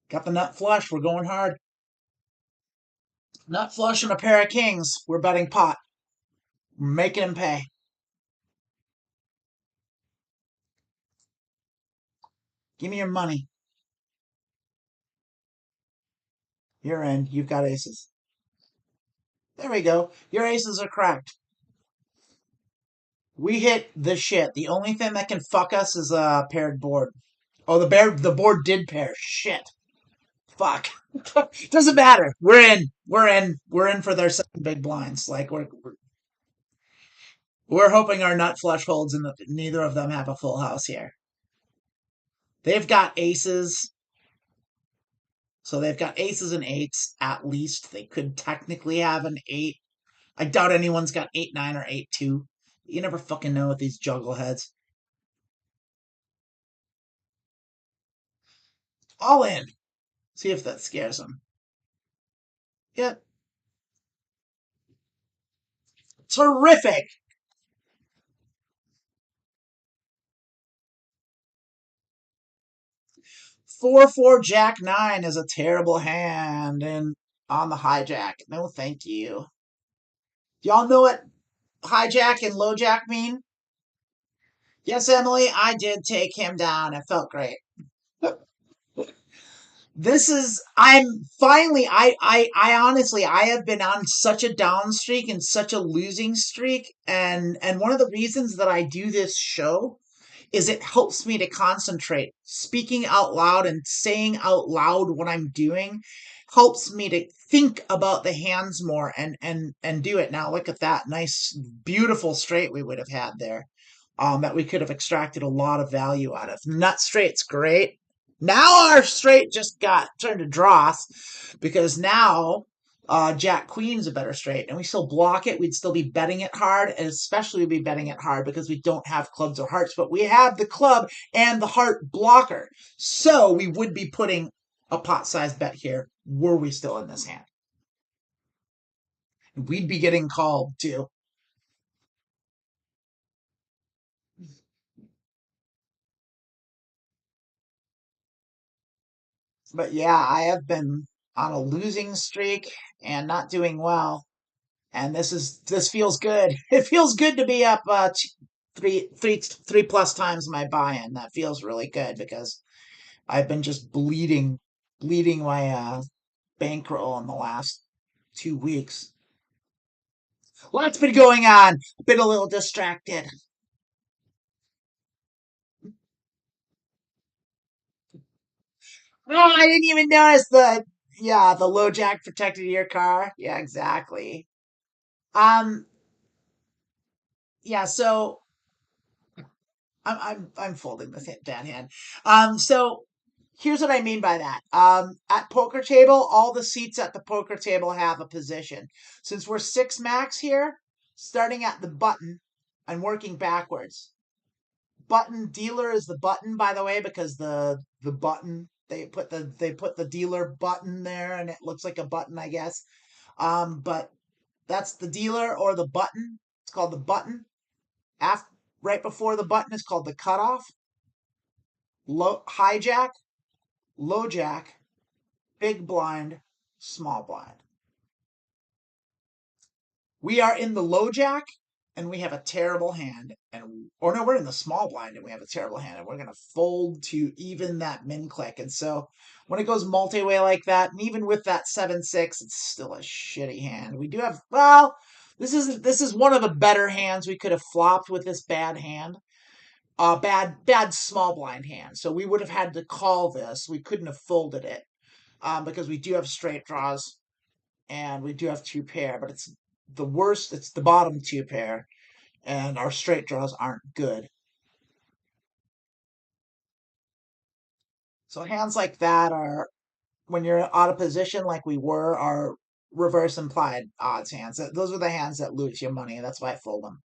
Got the nut flush, we're going hard. Nut flush and a pair of kings. We're betting pot. We're making him pay. Give me your money. You're in. You've got aces. There we go. Your aces are cracked. We hit the shit. The only thing that can fuck us is a paired board. Oh, the board did pair. Shit. Fuck. Doesn't matter. We're in. We're in. We're in for their 7 big blinds. Like we're hoping our nut flush holds and neither of them have a full house here. They've got aces. So they've got aces and eights at least. They could technically have an 8. I doubt anyone's got 8-9 or 8-2. You never fucking know with these juggle heads. All in. See if that scares them. Yep. Terrific. 4-4 Jack 9 is a terrible hand and on the hijack. No, thank you. Y'all know what hijack and low jack mean? Yes, Emily, I did take him down. It felt great. This is I'm finally I honestly I have been on such a down streak and such a losing streak, and one of the reasons that I do this show is it helps me to concentrate. Speaking out loud and saying out loud what I'm doing helps me to think about the hands more and do it. Now look at that nice beautiful straight we would have had there. That we could have extracted a lot of value out of. Nut straight's great. Now our straight just got turned to dross because now Jack Queen's a better straight, and we still block it. We'd still be betting it hard, and especially we'd be betting it hard because we don't have clubs or hearts, but we have the club and the heart blocker. So we would be putting a pot-sized bet here were we still in this hand. We'd be getting called too. But yeah, on a losing streak and not doing well. And this feels good. It feels good to be up three plus times my buy-in. That feels really good because I've been just bleeding my bankroll in the last 2 weeks. Lots been going on. Been a little distracted. Oh, I didn't even notice the low jack protected your car. Yeah, exactly. Um, yeah, so I'm folding this bad hand. So here's what I mean by that. At poker table, all the seats at the poker table have a position. Since we're six max here, starting at the button and working backwards. Button dealer is the button, by the way, because the button they put the dealer button there, and it looks like a button, I guess. But that's the dealer or the button. It's called the button. After, right before the button is called the cutoff. Low hijack, low jack, big blind, small blind. We are in the low jack and we have a terrible hand. And or no, we're in the small blind and we have a terrible hand. And we're gonna fold to even that min click. And so when it goes multi-way like that, and even with that 7-6, it's still a shitty hand. We do have this is one of the better hands we could have flopped with this bad hand. Bad small blind hand. So we would have had to call this. We couldn't have folded it because we do have straight draws and we do have two pair, but it's the worst. It's the bottom two pair, and our straight draws aren't good. So hands like that are when you're out of position, like we were, are reverse implied odds hands. Those are the hands that lose your money. That's why I fold them.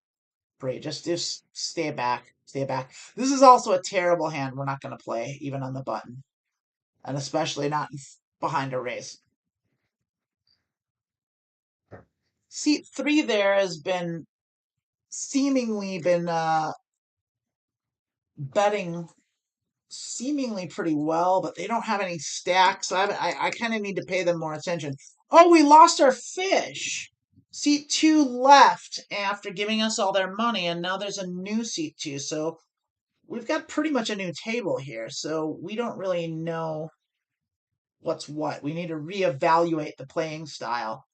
Pray, just stay back, stay back. This is also a terrible hand. We're not going to play even on the button, and especially not behind a raise. Seat three there has been seemingly been betting seemingly pretty well, but they don't have any stacks. So I kind of need to pay them more attention. Oh, we lost our fish. Seat two left after giving us all their money, and now there's a new seat two. So we've got pretty much a new table here. So we don't really know what's what. We need to reevaluate the playing style.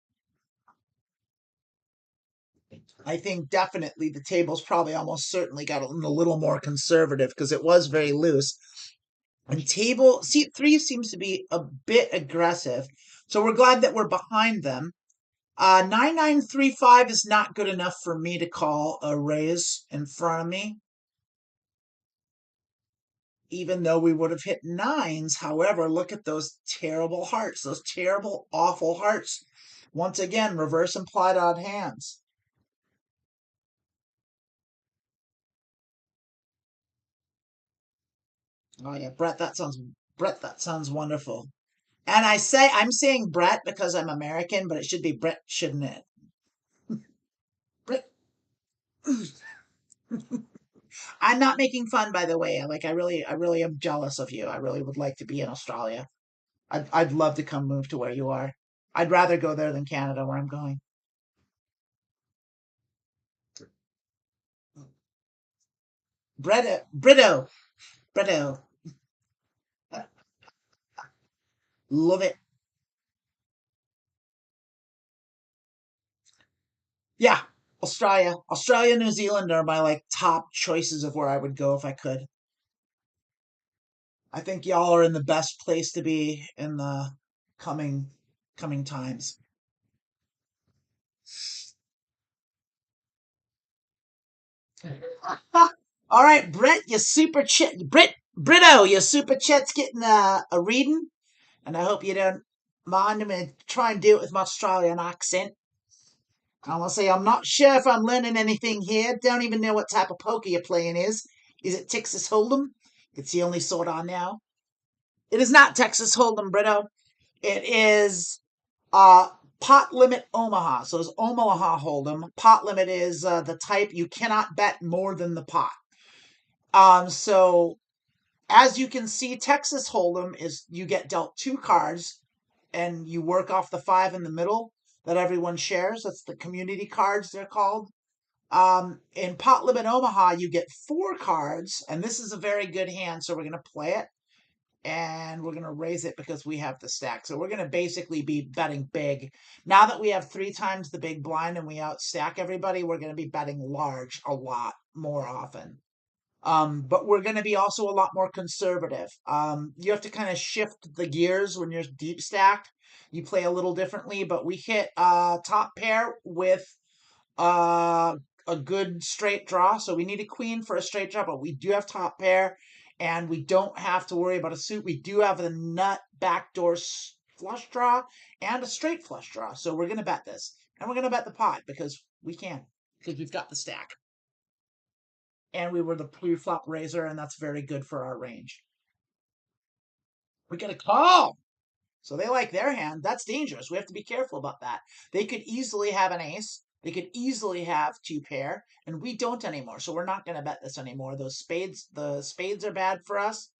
I think definitely the table's probably almost certainly got a little more conservative because it was very loose. And table seat three seems to be a bit aggressive. So we're glad that we're behind them. 9935 is not good enough for me to call a raise in front of me, even though we would have hit nines. However, look at those terrible hearts, those terrible, awful hearts. Once again, reverse implied odd hands. Oh yeah, Brett, that sounds wonderful. And I'm saying Brett because I'm American, but it should be Brett, shouldn't it? Brett. I'm not making fun, by the way. I really am jealous of you. I really would like to be in Australia. I'd love to come move to where you are. I'd rather go there than Canada, where I'm going. Brito, Brito, love it. Yeah, Australia, New Zealand are my like top choices of where I would go if I could. I think y'all are in the best place to be in the coming coming times. All right, Brett, you super chit, Brito, your super chat's getting a reading, and I hope you don't mind him and try and do it with my Australian accent. I want to say I'm not sure if I'm learning anything here. Don't even know what type of poker you're playing is. Is it Texas Hold'em? It's the only sort I know. It is not Texas Hold'em, Brito. It is Pot Limit Omaha. So it's Omaha Hold'em. Pot Limit is the type you cannot bet more than the pot. So as you can see, Texas Hold'em is you get dealt two cards and you work off the 5 in the middle that everyone shares. That's the community cards, they're called. In Pot Limit Omaha, you get 4 cards, and this is a very good hand, so we're going to play it, and we're going to raise it because we have the stack. So we're going to basically be betting big. Now that we have 3 times the big blind and we outstack everybody, we're going to be betting large a lot more often. But we're going to be also a lot more conservative. You have to kind of shift the gears when you're deep stacked. You play a little differently, but we hit top pair with uh, a good straight draw. So we need a queen for a straight draw, but we do have top pair, and we don't have to worry about a suit. We do have the nut backdoor flush draw and a straight flush draw. So we're going to bet this, and we're going to bet the pot because we can, because we've got the stack. And we were the pre-flop raiser, and that's very good for our range. We get a call. So they like their hand. That's dangerous. We have to be careful about that. They could easily have an ace. They could easily have 2 pair, and we don't anymore. So we're not going to bet this anymore. The spades are bad for us,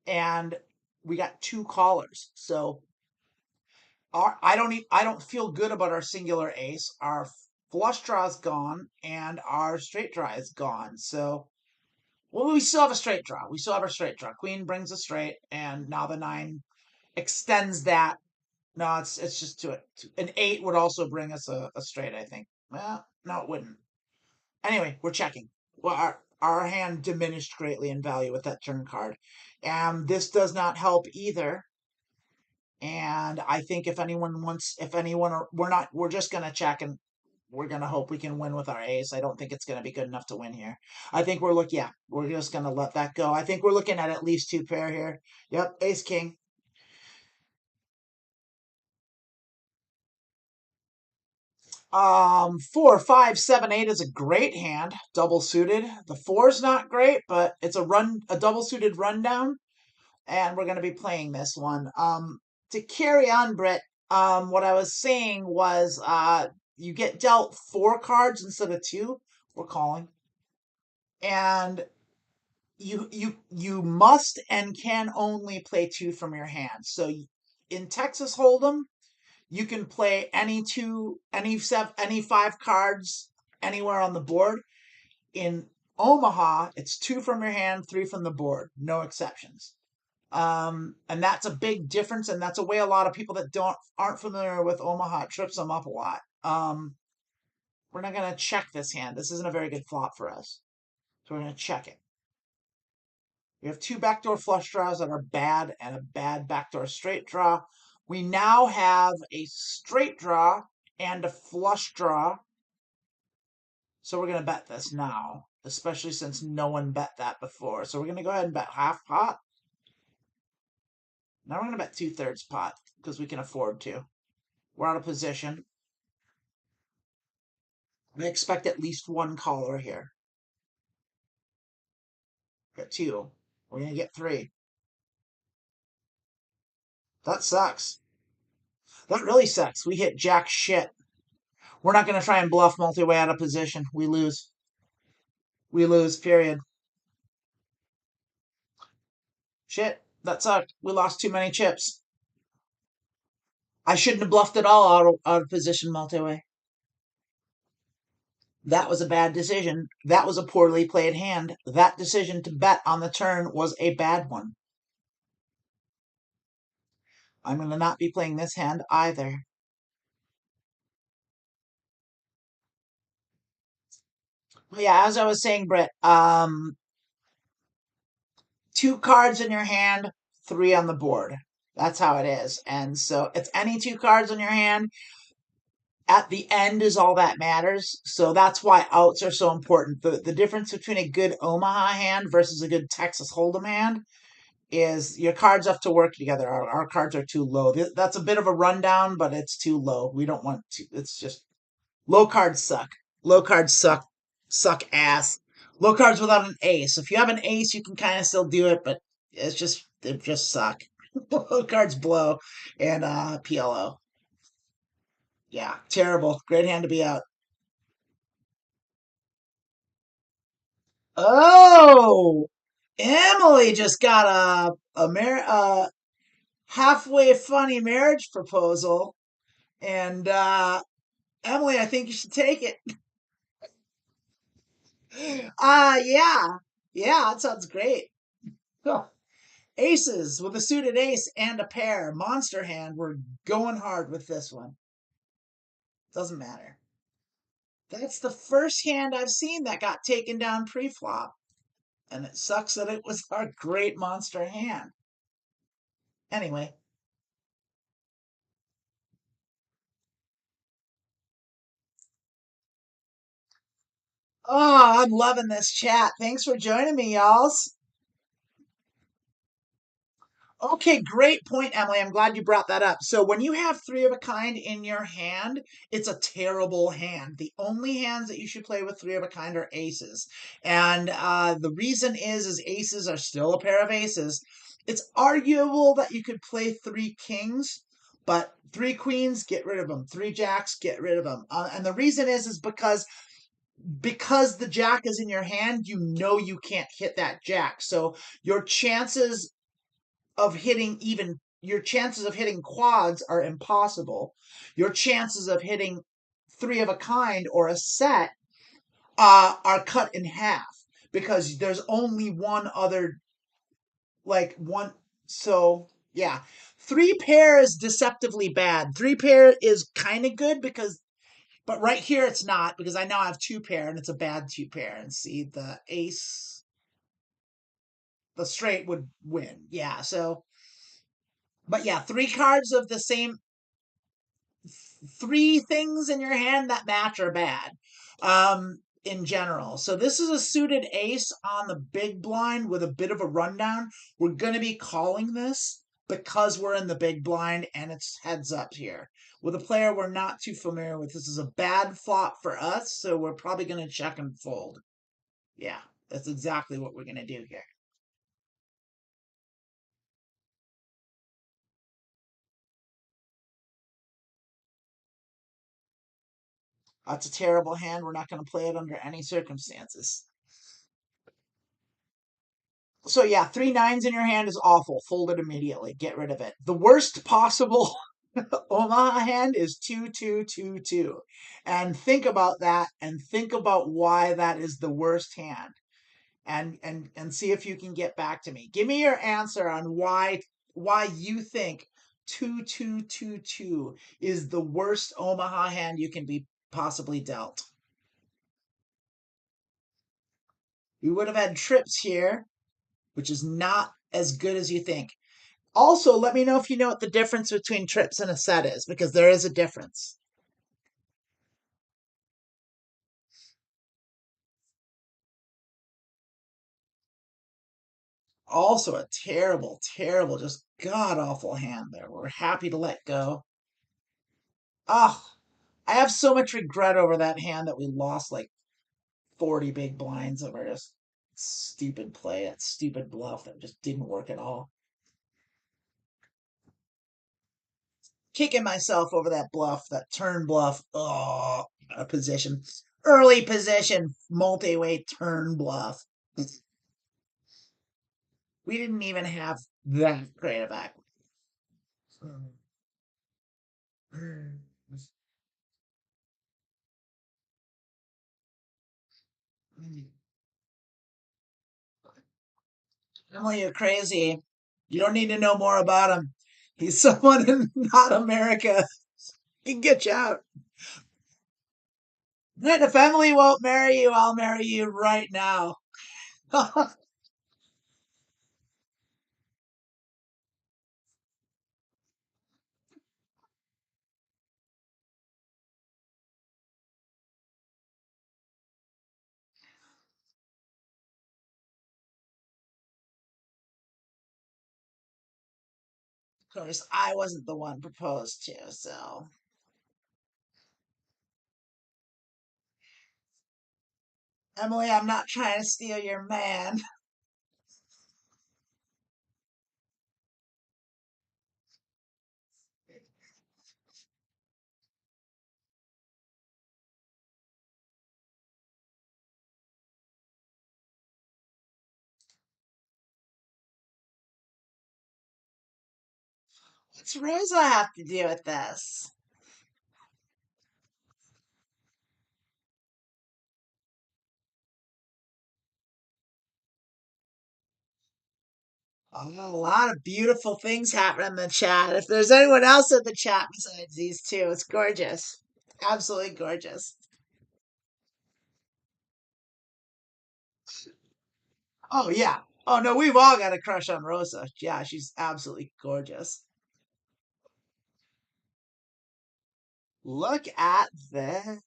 and we got 2 callers. So I don't feel good about our singular ace. Our flush draw is gone, and our straight draw is gone. So well, we still have a straight draw. We still have our straight draw. Queen brings a straight, and now the 9 extends that. No, it's just to it. An 8 would also bring us a straight, I think. Well, no, it wouldn't. Anyway, we're checking. Well, our hand diminished greatly in value with that turn card. And this does not help either. And I think if anyone, we're just going to check, and we're going to hope we can win with our ace. I don't think it's going to be good enough to win here. I think we're just going to let that go. I think we're looking at least 2 pair here. Yep, ace king. 4, 5, 7, 8 is a great hand, double suited. The 4 is not great, but it's a double suited rundown, and we're going to be playing this one. To carry on, Britt, what I was saying was, you get dealt 4 cards instead of 2. We're calling, and you must and can only play 2 from your hand. So in Texas Hold'em, you can play any 5 cards anywhere on the board. In Omaha, it's 2 from your hand, 3 from the board, no exceptions. And that's a big difference, and that's a way a lot of people that aren't familiar with Omaha, it trips them up a lot. We're not going to check this hand. This isn't a very good flop for us. So we're going to check it. We have 2 backdoor flush draws that are bad and a bad backdoor straight draw. We now have a straight draw and a flush draw. So we're going to bet this now, especially since no one bet that before. So we're going to go ahead and bet half pot. Now we're going to bet 2/3 pot because we can afford to. We're out of position. We expect at least 1 caller here. Got 2. We're going to get 3. That sucks. That really sucks. We hit jack shit. We're not going to try and bluff multi-way out of position. We lose. We lose, period. Shit, that sucked. We lost too many chips. I shouldn't have bluffed at all out of position multi-way. That was a bad decision. That was a poorly played hand. That decision to bet on the turn was a bad one. I'm going to not be playing this hand either. Yeah, as I was saying, Britt, 2 cards in your hand, 3 on the board. That's how it is. And so it's any 2 cards in your hand. At the end is all that matters. So that's why outs are so important. The difference between a good Omaha hand versus a good Texas Hold'em hand is your cards have to work together. Our cards are too low. That's a bit of a rundown, but it's too low. We don't want to. It's just low cards suck. Low cards suck ass. Low cards without an ace. If you have an ace, you can kind of still do it, but they just suck. Low cards blow, and PLO. Yeah, terrible. Great hand to be out. Oh, Emily just got a halfway funny marriage proposal. And Emily, I think you should take it. Yeah. Yeah, that sounds great. Huh. Aces with a suited ace and a pair. Monster hand. We're going hard with this one. Doesn't matter. That's the first hand I've seen that got taken down pre-flop. And it sucks that it was our great monster hand. Anyway. Oh, I'm loving this chat. Thanks for joining me, y'all. Okay, great point, Emily. I'm glad you brought that up. So when you have three of a kind in your hand, it's a terrible hand. The only hands that you should play with three of a kind are aces. And the reason is aces are still a pair of aces. It's arguable that you could play three kings, but three queens, get rid of them. Three jacks, get rid of them. And the reason is because the jack is in your hand, you know you can't hit that jack. So your chances your chances of hitting quads are impossible. Your chances of hitting three of a kind or a set are cut in half because there's only one other like one. So yeah, three pair is deceptively bad. Three pair is kind of good because, but right here it's not because I now have two pair and it's a bad two pair. And see the ace, the straight would win. Yeah. So, but yeah, three cards of the same three things in your hand that match are bad in general. So this is a suited ace on the big blind with a bit of a rundown. We're going to be calling this because we're in the big blind and it's heads up here. With a player we're not too familiar with, this is a bad flop for us, so we're probably going to check and fold. Yeah, that's exactly what we're going to do here. That's a terrible hand. We're not going to play it under any circumstances. So yeah, three nines in your hand is awful. Fold it immediately. Get rid of it. The worst possible Omaha hand is 2-2-2-2. And think about that and think about why that is the worst hand. And see if you can get back to me. Give me your answer on why you think 2-2-2-2 is the worst Omaha hand you can be possibly dealt. We would have had trips here, which is not as good as you think. Also, let me know if you know what the difference between trips and a set is, because there is a difference. Also, a terrible, terrible, just god awful hand there. We're happy to let go. Oh, I have so much regret over that hand that we lost like 40 big blinds over just stupid play, that stupid bluff that just didn't work at all. Kicking myself over that bluff, that turn bluff. Oh, a position. Early position, multi-way turn bluff. We didn't even have that great of act. Emily, you're crazy. You don't need to know more about him. He's someone in not America. He can get you out. And if Emily won't marry you, I'll marry you right now. Of course, I wasn't the one proposed to, so. Emily, I'm not trying to steal your man. What's Rosa have to do with this? Oh, a lot of beautiful things happen in the chat. If there's anyone else in the chat besides these two, it's gorgeous. Absolutely gorgeous. Oh, yeah. Oh, no, we've all got a crush on Rosa. Yeah, she's absolutely gorgeous. Look at this.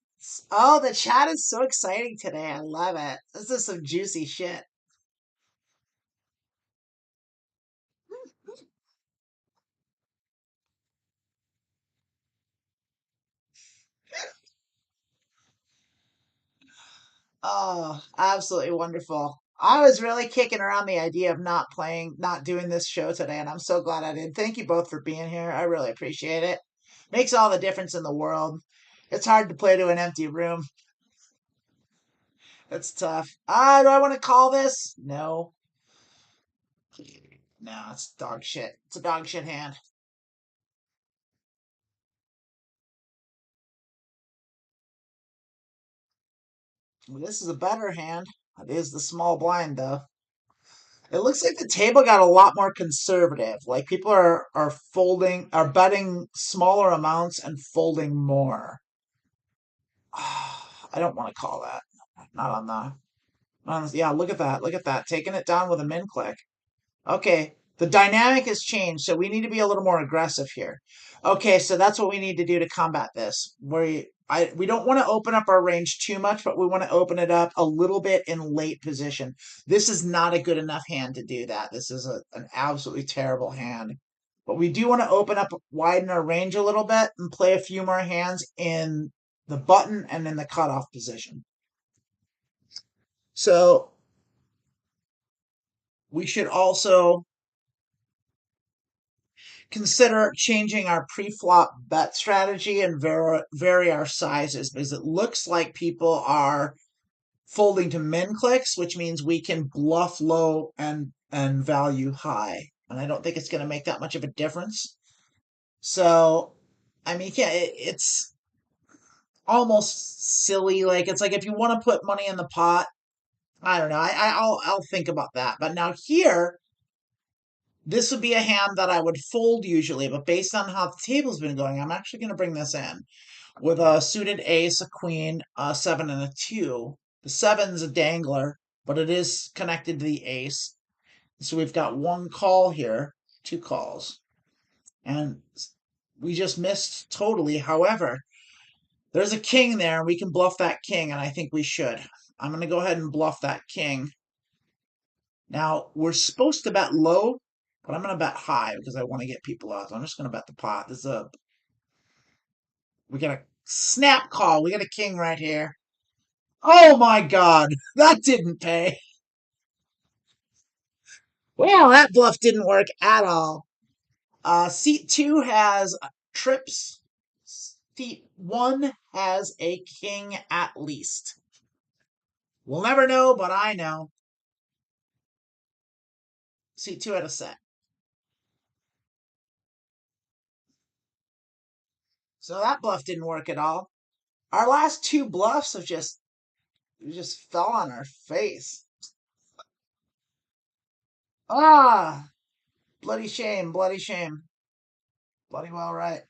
Oh, the chat is so exciting today. I love it. This is some juicy shit. Oh, absolutely wonderful. I was really kicking around the idea of not playing, not doing this show today, and I'm so glad I did. Thank you both for being here. I really appreciate it. Makes all the difference in the world. It's hard to play to an empty room. It's tough. Do I want to call this? No. No, it's dog shit. It's a dog shit hand. This is a better hand. It is the small blind, though. It looks like the table got a lot more conservative. Like people are folding, are betting smaller amounts and folding more. I don't want to call that. Not on yeah, look at that. Look at that. Taking it down with a min click. Okay, the dynamic has changed, so we need to be a little more aggressive here. Okay, so that's what we need to do to combat this. We don't want to open up our range too much, but we want to open it up a little bit in late position. This is not a good enough hand to do that. This is an absolutely terrible hand. But we do want to open up, widen our range a little bit, and play a few more hands in the button and in the cutoff position. So we should also consider changing our pre-flop bet strategy and vary our sizes because it looks like people are folding to min clicks, which means we can bluff low and value high. And I don't think it's going to make that much of a difference. So, I mean, yeah, it's almost silly. Like it's like if you want to put money in the pot, I don't know. I'll think about that. But now here, this would be a hand that I would fold usually, but based on how the table's been going, I'm actually going to bring this in with a suited ace, a queen, a seven, and a two. The seven's a dangler, but it is connected to the ace. So we've got one call here, two calls, and we just missed totally. However, there's a king there, and we can bluff that king, and I think we should. I'm going to go ahead and bluff that king. Now, we're supposed to bet low, but I'm going to bet high because I want to get people out. So I'm just going to bet the pot. We got a snap call. We got a king right here. Oh my God, that didn't pay. Well, that bluff didn't work at all. Seat two has trips. Seat one has a king at least. We'll never know, but I know. Seat two had a set. So that bluff didn't work at all. Our last two bluffs have just fell on our face. Ah, bloody shame, bloody shame. Bloody well right.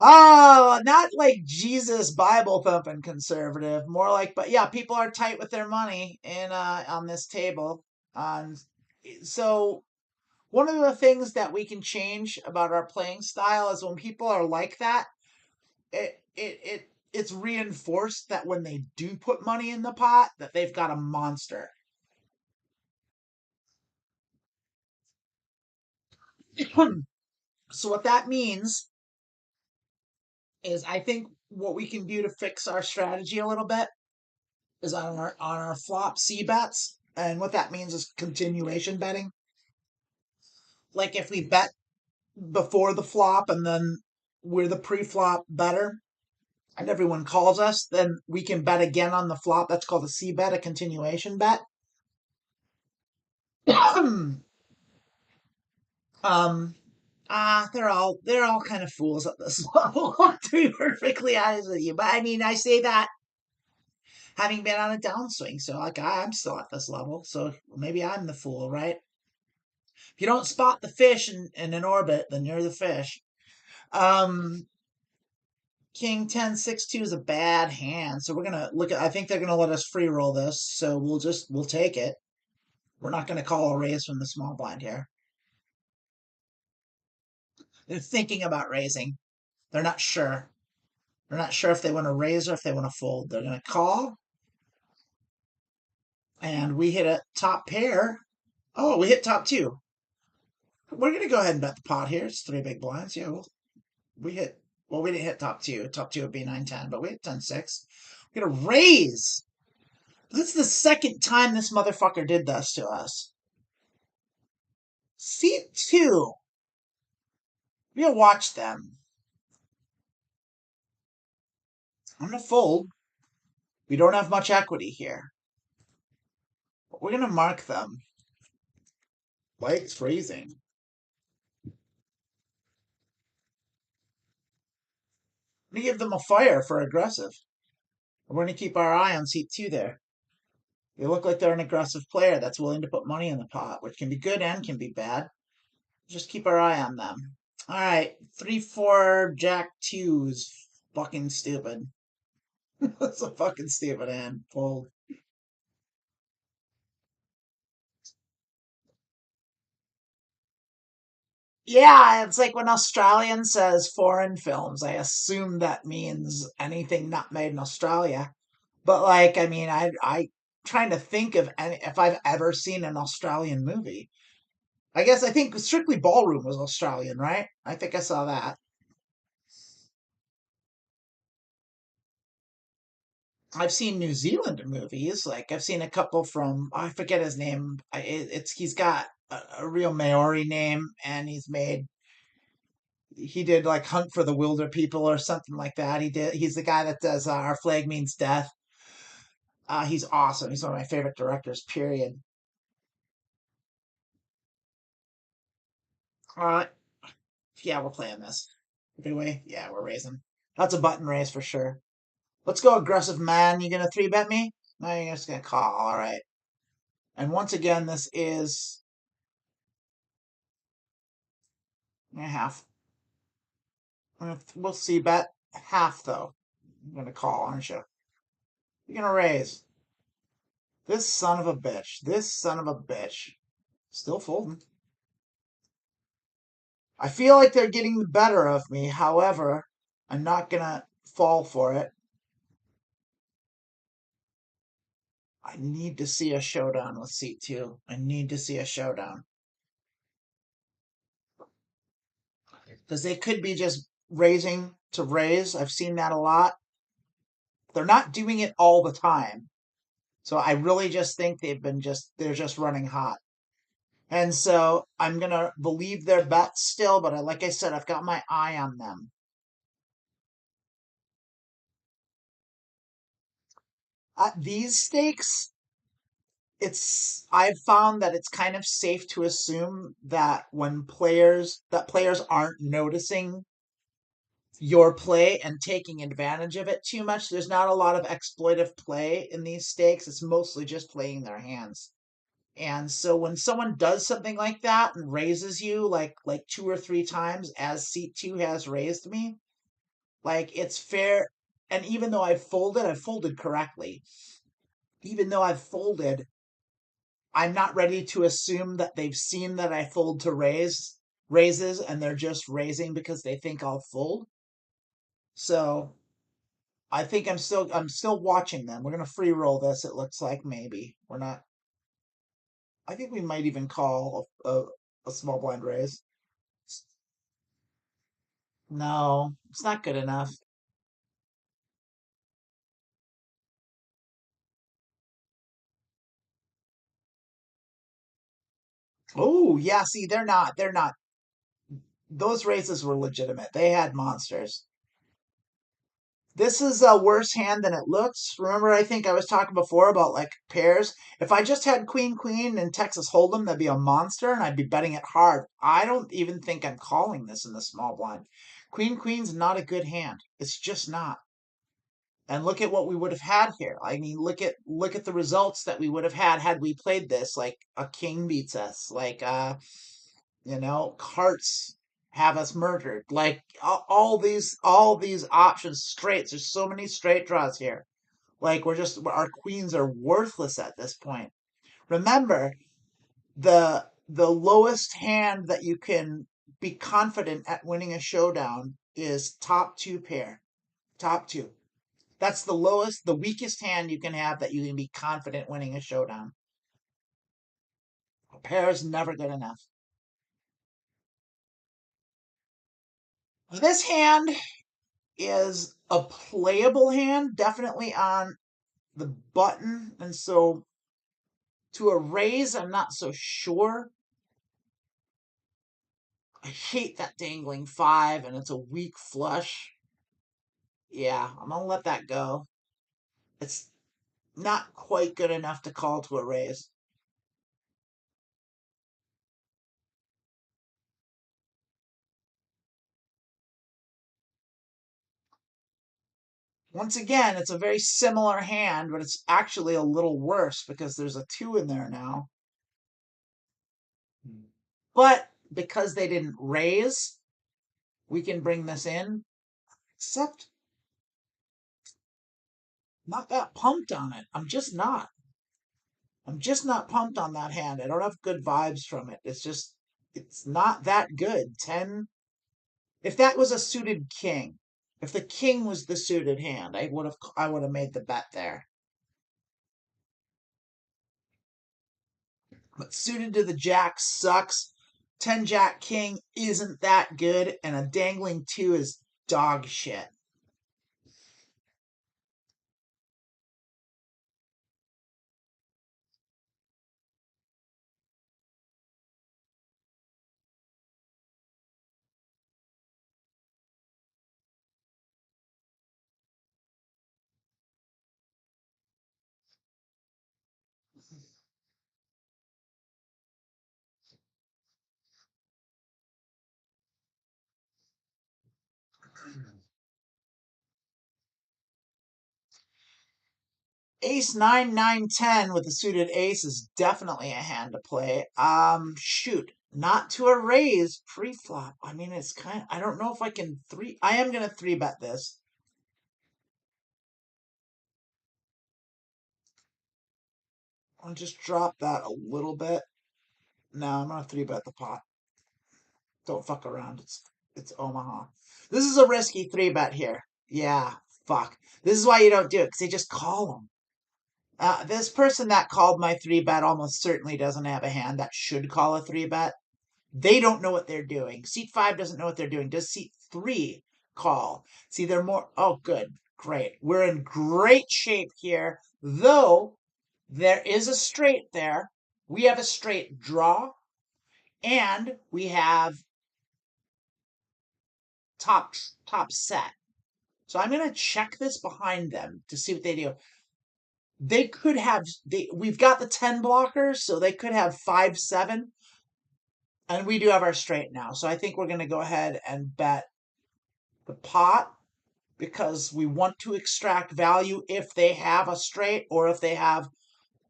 Oh, not like Jesus Bible thumping conservative, more like, but yeah, people are tight with their money in on this table. Um, so one of the things that we can change about our playing style is when people are like that, it's reinforced that when they do put money in the pot, that they've got a monster. So what that means is I think what we can do to fix our strategy a little bit is on our flop C bets. And what that means is continuation betting. Like if we bet before the flop and then we're the pre-flop better and everyone calls us, then we can bet again on the flop. That's called a C bet, a continuation bet. Um, they're all kind of fools at this level, to be perfectly honest with you. But I mean, I say that having been on a downswing, so like I'm still at this level, so maybe I'm the fool, right? If you don't spot the fish in an orbit, then you're the fish. Um, King 10 6 2 is a bad hand, so we're gonna look at. I think they're gonna let us free roll this, so we'll take it. We're not gonna call a raise from the small blind here. They're thinking about raising. They're not sure. They're not sure if they want to raise or if they want to fold. They're gonna call, and we hit a top pair. Oh, we hit top two. We're gonna go ahead and bet the pot here. It's three big blinds. Yeah, we hit. Well, we didn't hit top two. Top two would be 9 10, but we hit 10 6. We're gonna raise. That's the second time this motherfucker did this to us. Seat two. We'll watch them. I'm gonna fold. We don't have much equity here. But we're gonna mark them. Light's freezing. I'm gonna give them a fire for aggressive. We're gonna keep our eye on seat two there. They look like they're an aggressive player that's willing to put money in the pot, which can be good and can be bad. Just keep our eye on them. All right, 3 4 Jack twos. Fucking stupid. That's a fucking stupid hand. Fold. Yeah, it's like when Australian says foreign films, I assume that means anything not made in Australia. But like, I mean, I trying to think of if I've ever seen an Australian movie. I think Strictly Ballroom was Australian, right? I think I saw that. I've seen New Zealand movies. Like I've seen a couple from I forget his name. It's he's got a real Maori name, and he did like Hunt for the Wilder People or something like that. He's the guy that does Our Flag Means Death. He's awesome. He's one of my favorite directors. Period. Uh, yeah, we're playing this. Anyway, yeah, we're raising. That's a button raise for sure. Let's go aggressive, man. You gonna three bet me? No, you're just gonna call. All right. And once again, this is half. We'll see. Bet half though. I'm gonna call, aren't you? You're gonna raise. This son of a bitch. This son of a bitch. Still folding. I feel like they're getting the better of me. However, I'm not gonna fall for it. I need to see a showdown with seat two. I need to see a showdown. Because they could be just raising to raise. I've seen that a lot. They're not doing it all the time. So I really just think they're just running hot. And so I'm gonna believe their bets still, but like I said, I've got my eye on them. At these stakes, I've found that it's kind of safe to assume that when players aren't noticing your play and taking advantage of it too much. There's not a lot of exploitive play in these stakes. It's mostly just playing their hands. And so when someone does something like that and raises you like two or three times as seat two has raised me, like it's fair. And even though I've folded correctly. Even though I've folded, I'm not ready to assume that they've seen that I fold to raises and they're just raising because they think I'll fold. So I think I'm still watching them. We're gonna free roll this. It looks like maybe we're not. I think we might even call a small blind raise. No, it's not good enough. Oh yeah, see, they're not. They're not. Those raises were legitimate. They had monsters. This is a worse hand than it looks. Remember, I think I was talking before about like pairs. If I just had Queen Queen and Texas Hold'em, that'd be a monster, and I'd be betting it hard. I don't even think I'm calling this in the small blind. Queen Queen's not a good hand. It's just not. And look at what we would have had here. I mean, look at the results that we would have had we played this. Like a king beats us. Like carts have us murdered. Like all these options straights. There's so many straight draws here. Like our queens are worthless at this point. Remember, the lowest hand that you can be confident at winning a showdown is top two pair. Top two. That's the lowest, the weakest hand you can have that you can be confident winning a showdown. A pair is never good enough. This hand is a playable hand, definitely on the button, and so to a raise, I'm not so sure. I hate that dangling five, and it's a weak flush. Yeah, I'm gonna let that go. It's not quite good enough to call to a raise. Once again, it's a very similar hand, but it's actually a little worse because there's a two in there now. But because they didn't raise, we can bring this in. Except, not that pumped on it. I'm just not. I'm just not pumped on that hand. I don't have good vibes from it. It's not that good. 10. If that was a suited king, if the king was the suited hand, I would have made the bet there. But suited to the jack sucks. 10 jack king isn't that good, and a dangling 2 is dog shit. Ace 9, 9, 10 with the suited ace is definitely a hand to play. Shoot. Not to a raise pre-flop. I mean, it's I don't know if I can I am going to 3-bet this. I'll just drop that a little bit. No, I'm going to 3-bet the pot. Don't fuck around. It's Omaha. This is a risky 3-bet here. Yeah, fuck. This is why you don't do it, because they just call them. This person that called my 3-bet almost certainly doesn't have a hand that should call a 3-bet. They don't know what they're doing. Seat 5 doesn't know what they're doing. Does seat 3 call? See, they're more. Oh, good. Great. We're in great shape here, though there is a straight there. We have a straight draw, and we have top set. So I'm going to check this behind them to see what they do. They could have. We've got the 10 blockers, so they could have 5-7. And we do have our straight now. So I think we're going to go ahead and bet the pot because we want to extract value if they have a straight or if they have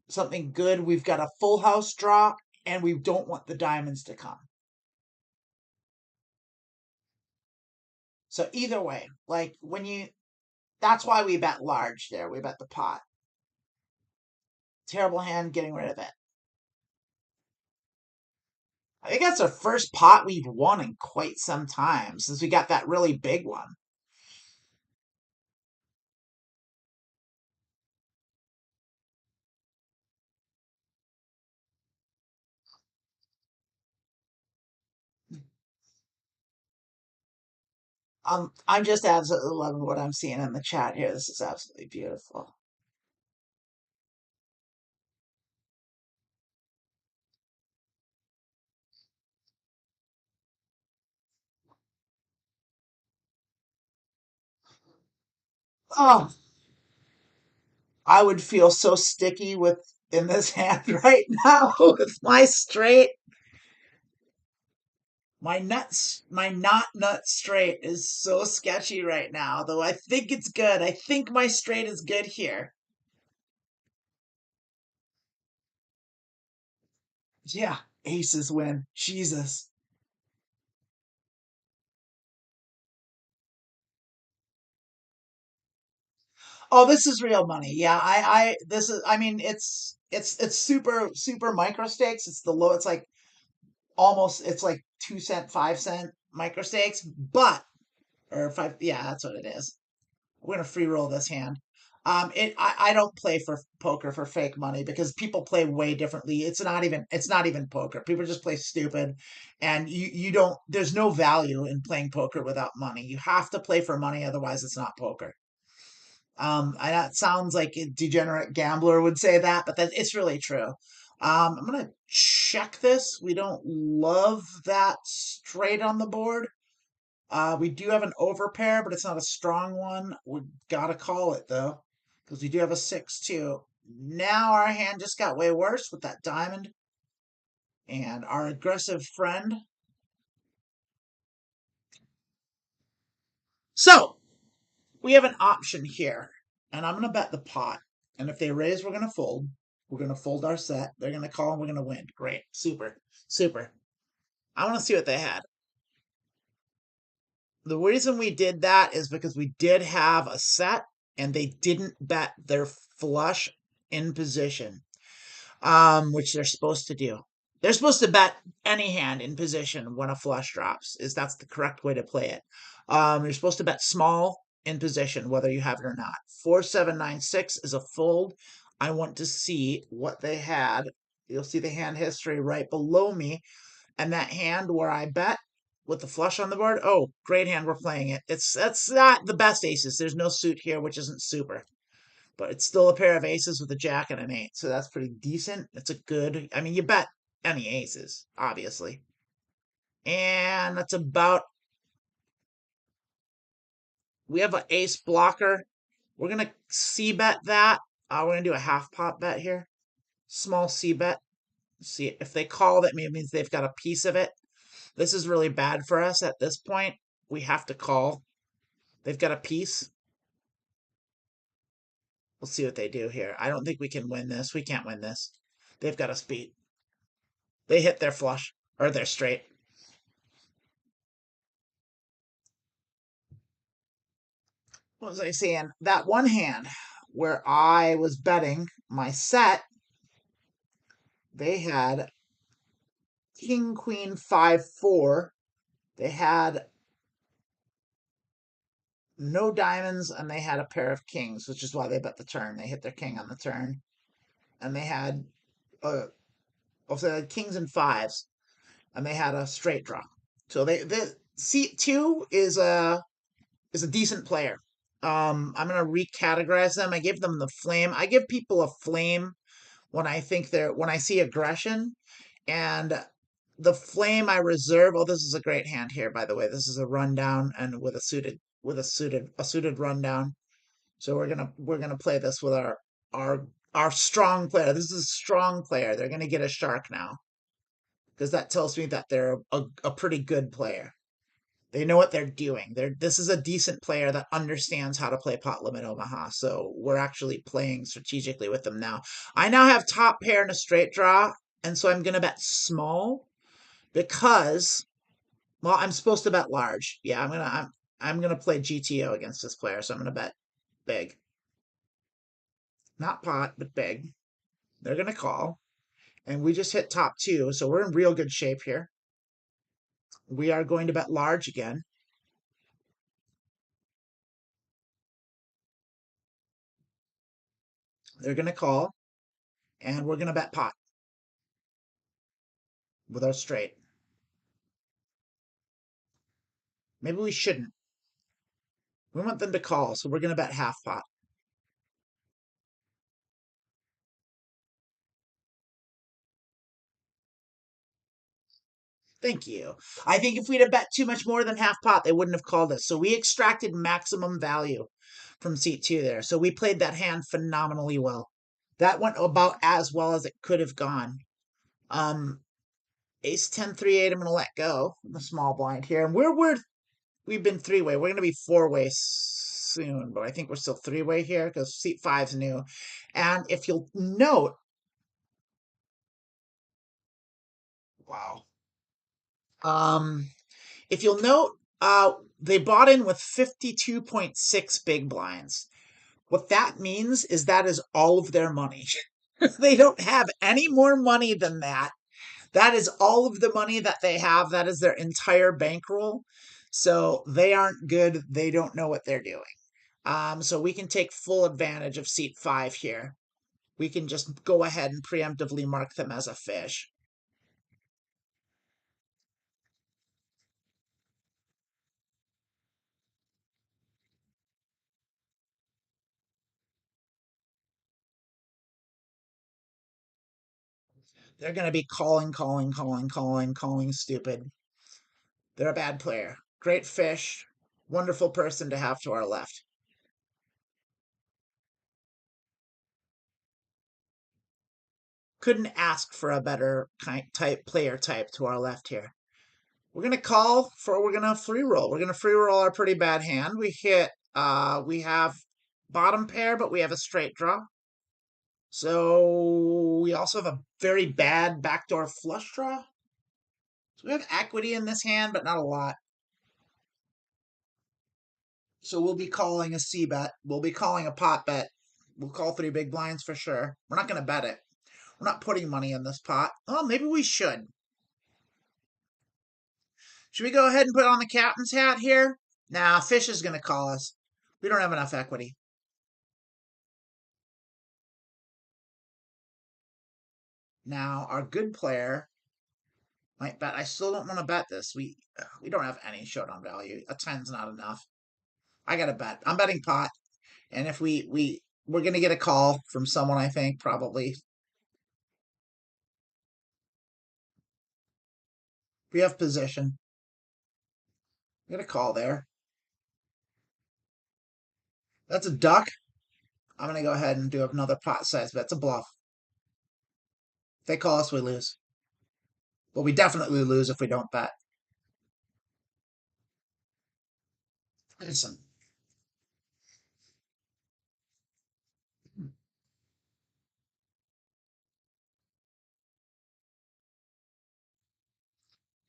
something good. We've got a full house draw and we don't want the diamonds to come. So either way, like that's why we bet large there. We bet the pot. Terrible hand, getting rid of it. I think that's our first pot we've won in quite some time since we got that really big one. I'm just absolutely loving what I'm seeing in the chat here. This is absolutely beautiful. Oh, I would feel so sticky with in this hand right now with my straight. My not nut straight is so sketchy right now, though I think it's good. I think my straight is good here. Yeah, aces win. Jesus. Oh, this is real money. Yeah, this is, I mean, it's super micro stakes. It's the low, it's like almost, it's like 2 cent, 5 cent micro stakes, but, or five, yeah, that's what it is. We're gonna free roll this hand. I don't play for poker for fake money because people play way differently. It's not even poker. People just play stupid, and you don't. There's no value in playing poker without money. You have to play for money, otherwise it's not poker. That sounds like a degenerate gambler would say that, but it's really true. I'm gonna check this. We don't love that straight on the board. We do have an overpair, but it's not a strong one. We gotta call it though, because we do have a 6-2. Now our hand just got way worse with that diamond and our aggressive friend. So we have an option here, and I'm gonna bet the pot. And if they raise, we're gonna fold. We're gonna fold our set. They're gonna call, and we're gonna win. Great, super, super. I want to see what they had. The reason we did that is because we did have a set, and they didn't bet their flush in position, which they're supposed to do. They're supposed to bet any hand in position when a flush drops. That's the correct way to play it. You're supposed to bet small in position, whether you have it or not. 4796 is a fold. I want to see what they had. You'll see the hand history right below me, and that hand where I bet with the flush on the board. Oh, great hand, we're playing it. That's not the best aces. There's no suit here, which isn't super, but it's still a pair of aces with a jack and an eight, so that's pretty decent. It's a good. I mean, you bet any aces, obviously, and that's about. We have an ace blocker. We're gonna c bet that. We're gonna do a half pot bet here, small c bet. See if they call. That means they've got a piece of it. This is really bad for us at this point. We have to call. They've got a piece. We'll see what they do here. I don't think we can win this. We can't win this. They've got us beat. They hit their flush or their straight. What was I saying? That one hand where I was betting my set, they had king, queen, 5-4. They had no diamonds and they had a pair of kings, which is why they bet the turn. They hit their king on the turn. And they had, also they had kings and fives, and they had a straight draw. So the C2 is a decent player. I'm gonna recategorize them. I give them the flame. I give people a flame when I think when I see aggression, and the flame I reserve. Oh, this is a great hand here, by the way. This is a rundown and with a suited rundown. So we're gonna play this with our our strong player. This is a strong player. They're gonna get a shark now because that tells me that they're a pretty good player. They know what they're doing. This is a decent player that understands how to play Pot Limit Omaha. So we're actually playing strategically with them now. I now have top pair and a straight draw, and so I'm gonna bet small because, well, I'm supposed to bet large. Yeah, I'm gonna play GTO against this player, so I'm gonna bet big. Not pot, but big. They're gonna call. And we just hit top two, so we're in real good shape here. We are going to bet large again. They're gonna call, and we're gonna bet pot with our straight. Maybe we shouldn't. We want them to call, so we're going to bet half pot. Thank you. I think if we'd have bet too much more than half pot, they wouldn't have called us. So we extracted maximum value from seat two there. So we played that hand phenomenally well. That went about as well as it could have gone. Um, Ace 10 3 8. I'm going to let go the small blind here. And we've been three way. We're going to be four way soon, but I think we're still three way here because seat five's new. And if you'll note, wow. Um, if you'll note, they bought in with 52.6 big blinds. What that means is that is all of their money. They don't have any more money than that. That is all of the money that they have. That is their entire bankroll. So they aren't good. They don't know what they're doing. So we can take full advantage of seat five here. We can just go ahead and preemptively mark them as a fish. They're going to be calling stupid. They're a bad player. Great fish. Wonderful person to have to our left. Couldn't ask for a better player type to our left here. We're gonna call for we're gonna free roll. We're gonna free roll our pretty bad hand. We have bottom pair, but we have a straight draw. So we also have a very bad backdoor flush draw. So we have equity in this hand, but not a lot. So we'll be calling a C bet. We'll be calling a pot bet. We'll call three big blinds for sure. We're not gonna bet it. We're not putting money in this pot. Oh, maybe we should. Should we go ahead and put on the captain's hat here? Nah, Fish is going to call us. We don't have enough equity. Now, our good player might bet. I still don't want to bet this. We don't have any showdown value. A 10's not enough. I got to bet. I'm betting pot. And if we're going to get a call from someone, I think, probably. We have position. We got a call there. That's a duck. I'm going to go ahead and do another pot size bet. It's a bluff. If they call us, we lose. Well, we definitely lose if we don't bet. Listen.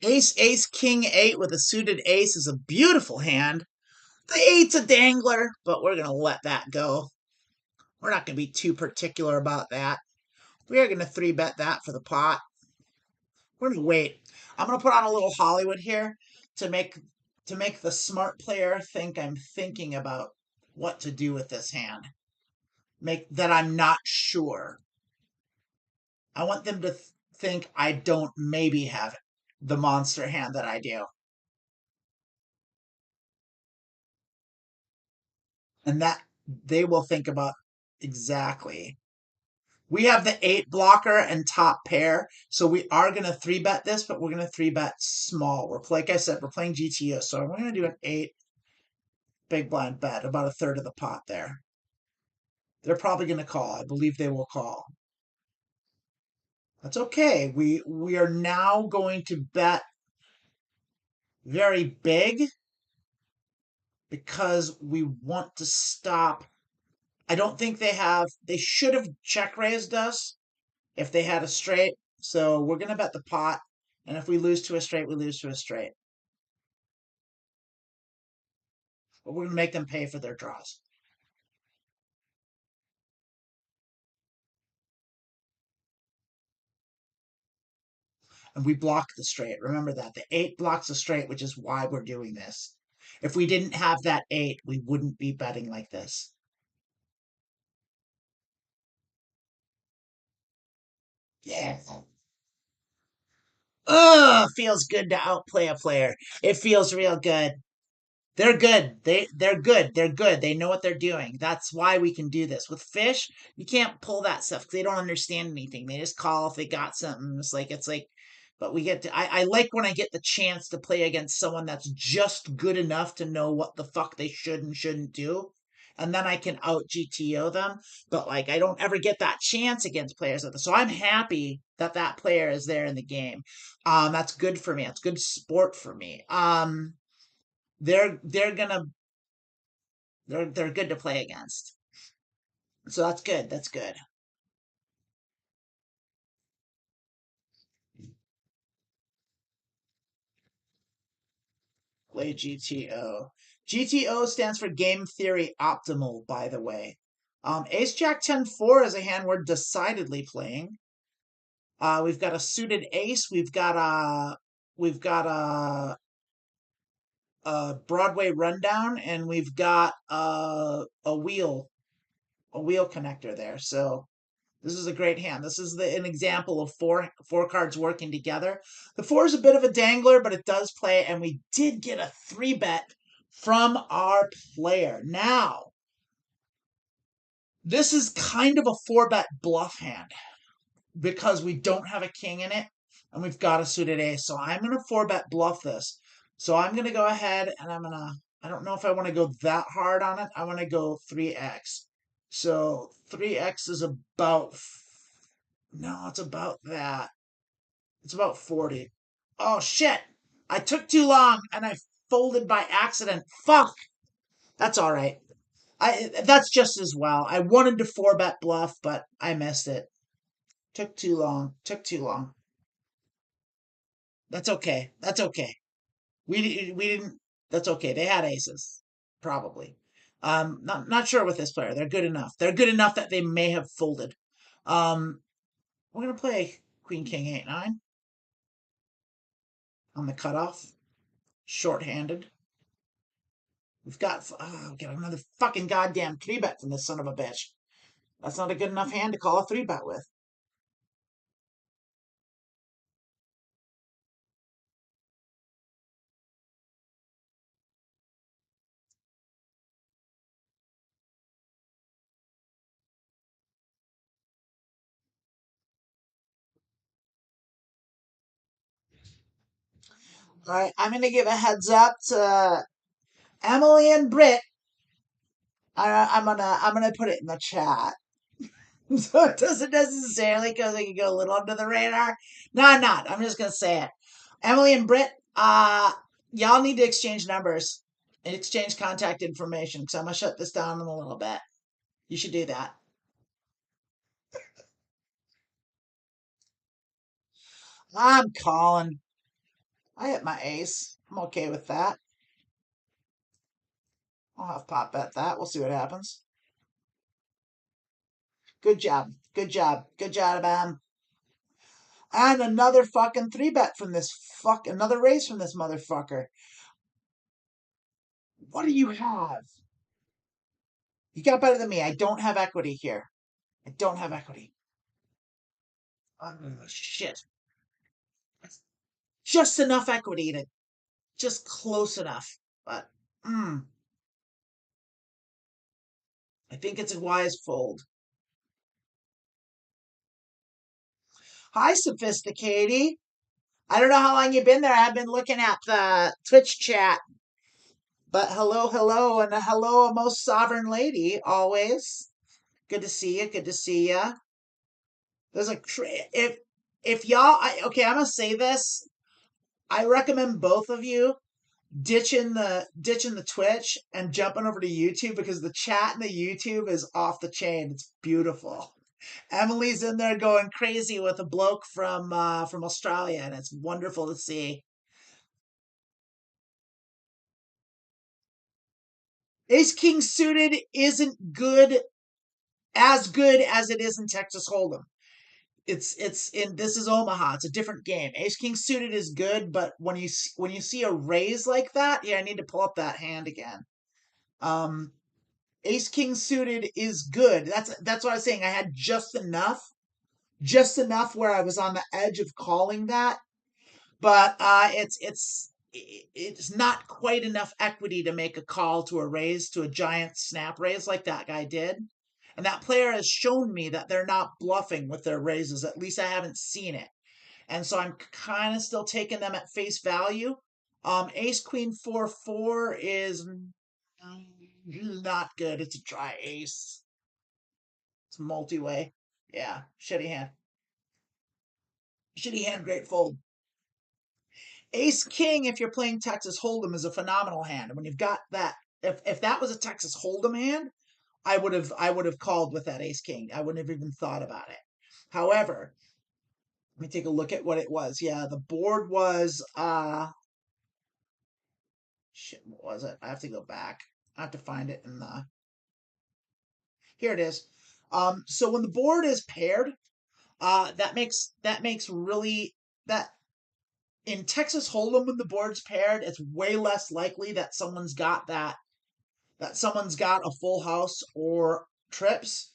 Ace, ace, king, eight with a suited ace is a beautiful hand. The eight's a dangler, but we're going to let that go. We're not going to be too particular about that. We are going to three bet that for the pot. We're going to wait. I'm going to put on a little Hollywood here to make the smart player think I'm thinking about what to do with this hand. Make that I'm not sure. I want them to think I don't maybe have the monster hand that I do. And that they will think about exactly. We have the eight blocker and top pair, so we are going to three bet this, but we're going to three bet small. Like I said, we're playing GTO, so we're going to do an eight big blind bet, about a third of the pot there. They're probably going to call. I believe they will call. That's okay. We are now going to bet very big because we want to stop. I don't think they should have check raised us if they had a straight. So we're going to bet the pot. And if we lose to a straight, we lose to a straight. But we're going to make them pay for their draws. And we block the straight. Remember that. The eight blocks the straight, which is why we're doing this. If we didn't have that eight, we wouldn't be betting like this. Yeah. Ugh, feels good to outplay a player. It feels real good. They're good. They're good. They're good. They know what they're doing. That's why we can do this. With fish, you can't pull that stuff because they don't understand anything. They just call if they got something. It's like But we get to, I like when I get the chance to play against someone that's just good enough to know what the fuck they should and shouldn't do. And then I can out GTO them. But like, I don't ever get that chance against players like this. So I'm happy that that player is there in the game. That's good for me. It's good sport for me. They're gonna they're good to play against. So that's good. That's good. Play GTO. GTO stands for Game Theory Optimal, by the way. Ace Jack 10-4 is a hand we're decidedly playing. We've got a suited ace. We've got a Broadway rundown, and we've got a wheel connector there. So this is a great hand. This is an example of four cards working together. The four is a bit of a dangler, but it does play, and we did get a 3-bet from our player. Now, this is kind of a 4-bet bluff hand because we don't have a king in it, and we've got a suited ace. So I'm going to 4-bet bluff this. So I'm going to go ahead, and I don't know if I want to go that hard on it. I want to go 3x. So 3x is about, no, it's about that. It's about 40. Oh shit! I took too long and I folded by accident. Fuck! That's all right. That's just as well. I wanted to 4-bet bluff, but I missed it. Took too long. Took too long. That's okay. That's okay. We didn't. That's okay. They had aces, probably. Not sure with this player. They're good enough. They're good enough that they may have folded. Um, we're gonna play Queen King 8-9 on the cutoff. Short-handed. We got another fucking goddamn 3-bet from this son of a bitch. That's not a good enough hand to call a 3-bet with. All right, I'm gonna give a heads up to Emily and Britt. I'm gonna put it in the chat, so it doesn't necessarily because I can go a little under the radar. No, I'm not. I'm just gonna say it. Emily and Britt, y'all need to exchange numbers and exchange contact information because I'm gonna shut this down in a little bit. You should do that. I'm calling. I hit my ace. I'm okay with that. I'll have Pop bet that. We'll see what happens. Good job. Good job. Good job, man. And another fucking 3-bet from this another raise from this motherfucker. What do you have? You got better than me. I don't have equity here. I don't have equity. Oh, shit. Just enough equity to just close enough. But I think it's a wise fold. Hi, Sophisticatey. I don't know how long you've been there. I've been looking at the Twitch chat. But hello, hello, and a hello, a most sovereign lady, always. Good to see you. Good to see you. There's a if y'all, okay, I'm gonna say this. I recommend both of you ditching the Twitch and jumping over to YouTube because the chat in the YouTube is off the chain. It's beautiful. Emily's in there going crazy with a bloke from Australia, and it's wonderful to see. Ace King suited isn't good as it is in Texas Hold'em. It's in this is Omaha. It's a different game. Ace King suited is good, but when you see a raise like that, yeah, I need to pull up that hand again. Ace King suited is good. That's what I was saying. I had just enough where I was on the edge of calling that, but it's not quite enough equity to make a call to a raise to a giant snap raise like that guy did. And that player has shown me that they're not bluffing with their raises. At least I haven't seen it. and so I'm kind of still taking them at face value. Ace Queen 4 is not good. It's a dry ace. It's multi-way. Yeah, shitty hand. Shitty hand, great fold. Ace King, if you're playing Texas Hold'em, is a phenomenal hand. And when you've got that, if that was a Texas Hold'em hand, I would have called with that Ace King. I wouldn't have even thought about it. However, let me take a look at what it was. Yeah, the board was shit, what was it? I have to go back. I have to find it in the here it is. So when the board is paired, that makes really that in Texas Hold'em when the board's paired, it's way less likely that someone's got a full house or trips.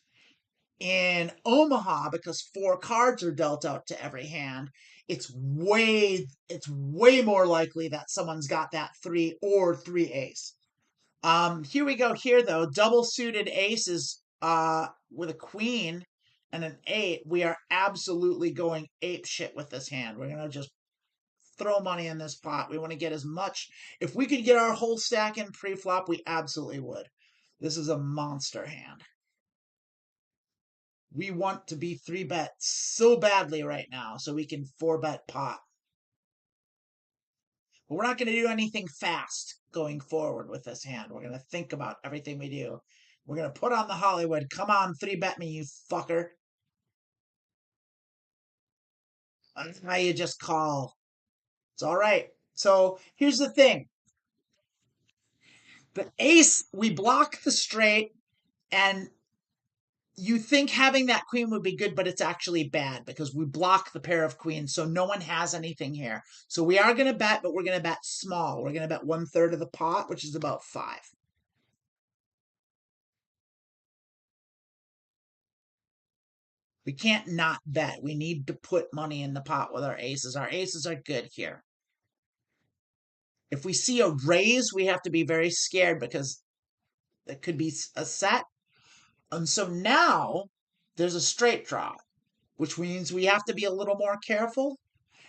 In Omaha, because four cards are dealt out to every hand, it's way more likely that someone's got that three ace. Here we go here though. Double suited aces with a queen and an eight. We are absolutely going ape shit with this hand. We're gonna just throw money in this pot. We want to get as much. If we could get our whole stack in pre-flop, we absolutely would. This is a monster hand. We want to be 3-bet so badly right now so we can 4-bet pot. But we're not going to do anything fast going forward with this hand. We're going to think about everything we do. We're going to put on the Hollywood. Come on, 3-bet me, you fucker. And now you just call. It's all right. So here's the thing. The ace, we block the straight, and you think having that queen would be good, but it's actually bad because we block the pair of queens, so no one has anything here. So we are going to bet, but we're going to bet small. We're going to bet 1/3 of the pot, which is about 5. We can't not bet. We need to put money in the pot with our aces. Our aces are good here. If we see a raise, we have to be very scared because it could be a set. And so now there's a straight draw, which means we have to be a little more careful.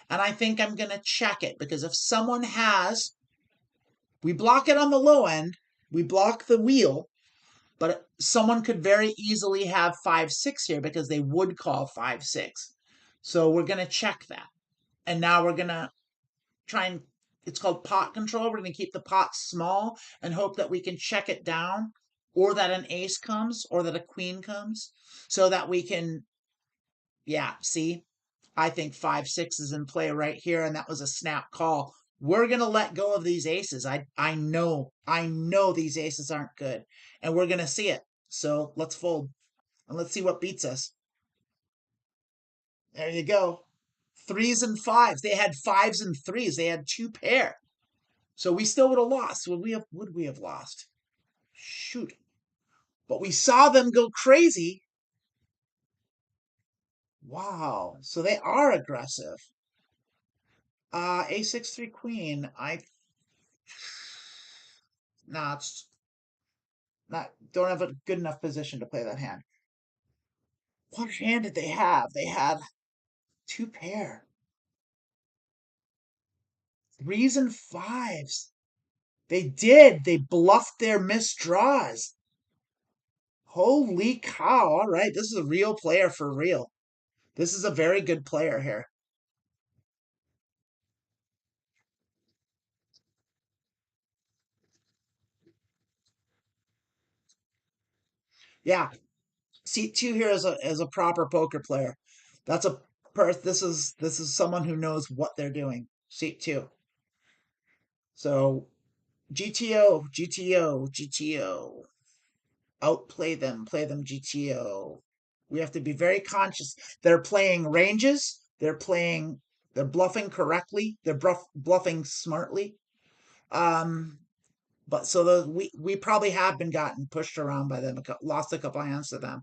And I think I'm going to check it because if someone has, we block it on the low end, we block the wheel, but someone could very easily have 5-6 here because they would call 5-6. So we're going to check that. And now we're going to try and, it's called pot control. We're going to keep the pot small and hope that we can check it down, or that an ace comes, or that a queen comes, so that we can, yeah, see, I think 5-6 is in play right here, and that was a snap call. We're gonna let go of these aces. I know these aces aren't good, and we're gonna see it. So let's fold and let's see what beats us. There you go. 3s and 5s. They had 5s and 3s. They had 2 pair. So we still would have lost. Would we have lost? Shoot. But we saw them go crazy. Wow. So they are aggressive. A6 3 queen. Nah, it's not, don't have a good enough position to play that hand. What hand did they have? They had 2 pair. 3s and 5s. They did. They bluffed their missed draws. Holy cow. All right. This is a real player for real. This is a very good player here. Yeah. Seat 2 here is a proper poker player. That's a this is someone who knows what they're doing. Seat 2. So GTO, GTO, GTO. Outplay them, play them GTO. We have to be very conscious. They're playing ranges. They're bluffing correctly. They're bluffing smartly. Um, but so we probably have been gotten pushed around by them, lost a couple hands to them.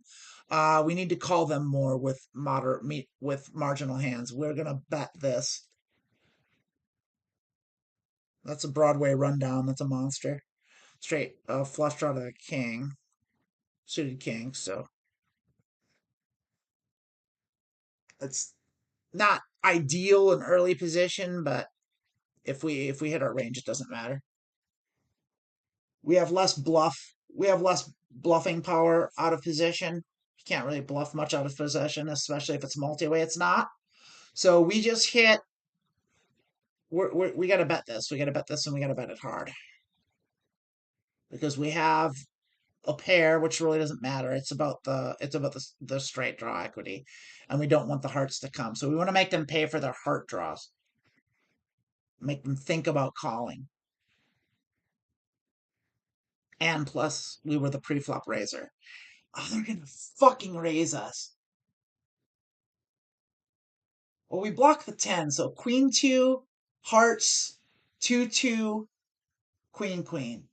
We need to call them more with marginal hands. We're gonna bet this. That's a Broadway rundown. That's a monster. Straight flush draw to the king, suited king. So it's not ideal in early position, but if we hit our range, it doesn't matter. We have less bluff. We have less bluffing power out of position. You can't really bluff much out of possession, especially if it's multi-way. It's not. So we just hit. We got to bet this. We got to bet this, and we got to bet it hard because we have a pair, which really doesn't matter. It's about the straight draw equity, and we don't want the hearts to come. So we want to make them pay for their heart draws. Make them think about calling. And plus, we were the pre-flop raiser. Oh, they're gonna fucking raise us. Well, we block the 10, so queen 2, hearts, 2 2, queen queen.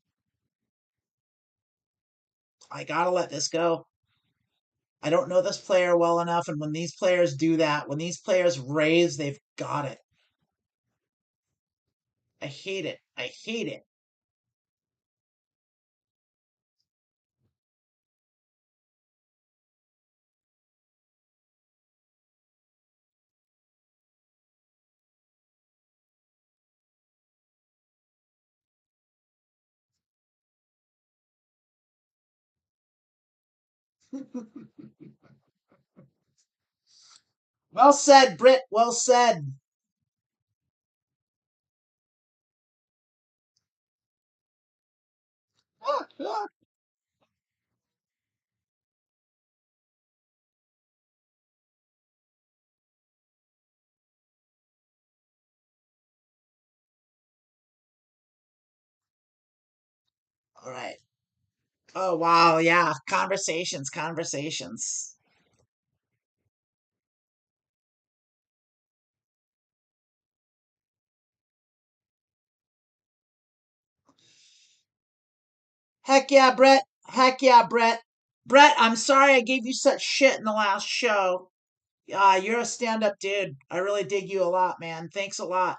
I gotta let this go. I don't know this player well enough, and when these players do that, when these players raise, they've got it. I hate it. I hate it. Well said, Britt. Well said. All right. Oh, wow. Yeah. Conversations, conversations. Heck yeah, Brett. Heck yeah, Brett. Brett, I'm sorry I gave you such shit in the last show. You're a stand-up dude. I really dig you a lot, man. Thanks a lot.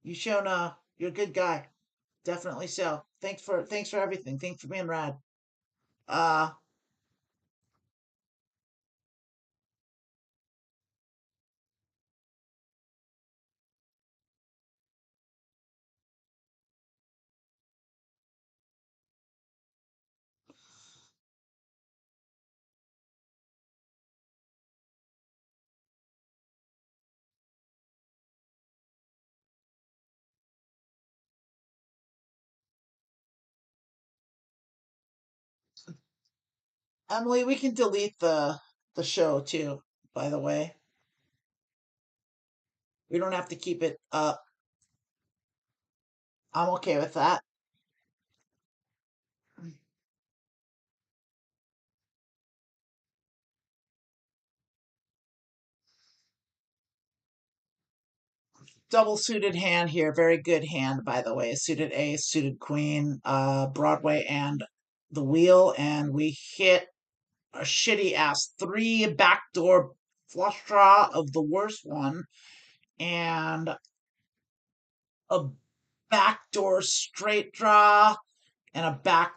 You're a good guy. Definitely so. Thanks for everything. Thanks for being rad. Uh Emily, we can delete the show too, by the way. We don't have to keep it up. I'm okay with that. Double suited hand here. Very good hand, by the way. Suited ace, suited queen, Broadway, and the wheel. And we hit a shitty ass three backdoor flush draw of the worst one, and a backdoor straight draw, and a back.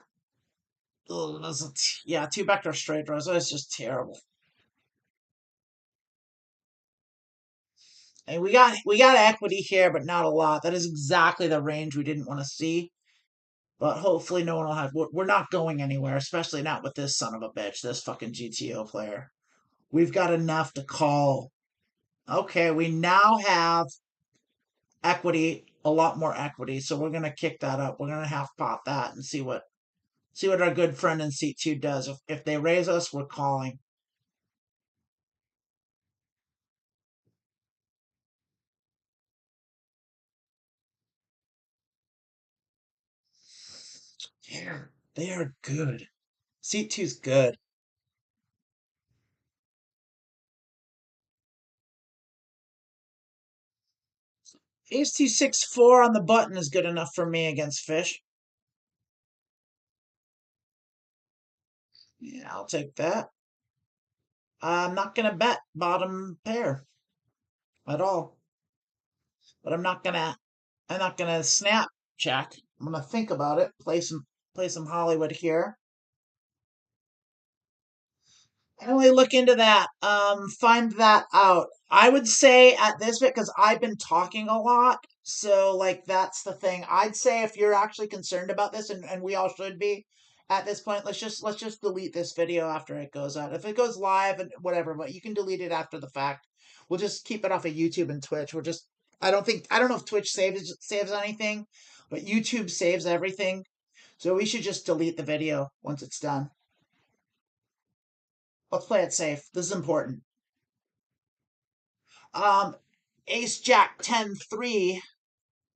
Yeah, two backdoor straight draws. It's just terrible. And we got equity here, but not a lot. That is exactly the range we didn't want to see. But hopefully no one will have. We're not going anywhere, especially not with this son of a bitch, this fucking GTO player. We've got enough to call. Okay, we now have equity, a lot more equity, so we're gonna kick that up. We're gonna half pot that and see what our good friend in seat two does. If they raise us, we're calling. They are good. Seat two's good. Ace 2 6 4 on the button is good enough for me against fish. Yeah, I'll take that. I'm not gonna bet bottom pair at all, but I'm not gonna snap check. I'm gonna think about it. Play some Hollywood here. Emily, look into that. Find that out. I would say at this bit, because I've been talking a lot, so like that's the thing. I'd say if you're actually concerned about this, and we all should be at this point, let's just delete this video after it goes out. If it goes live and whatever, but you can delete it after the fact. We'll just keep it off of YouTube and Twitch. I don't know if Twitch saves anything, but YouTube saves everything. So we should just delete the video once it's done. Let's play it safe. This is important. Um, Ace Jack 10-3.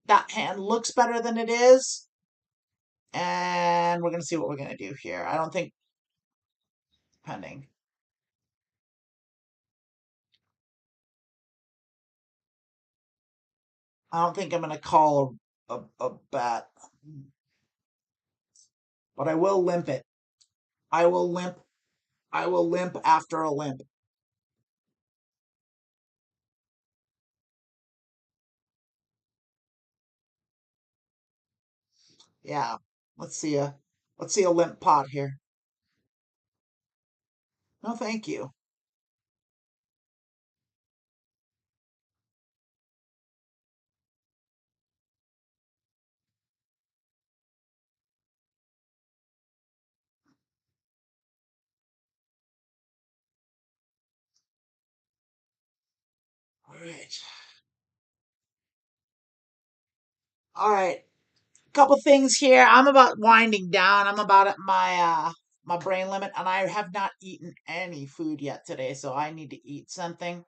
That hand looks better than it is. And we're going to see what we're going to do here. I don't think pending. I don't think I'm going to call a bet, but I will limp it. I will limp. I will limp after a limp. Yeah. Let's see a let's see a limp pot here. No, thank you. All right. All right. Couple things here. I'm about winding down. I'm about at my brain limit, and I have not eaten any food yet today, so I need to eat something.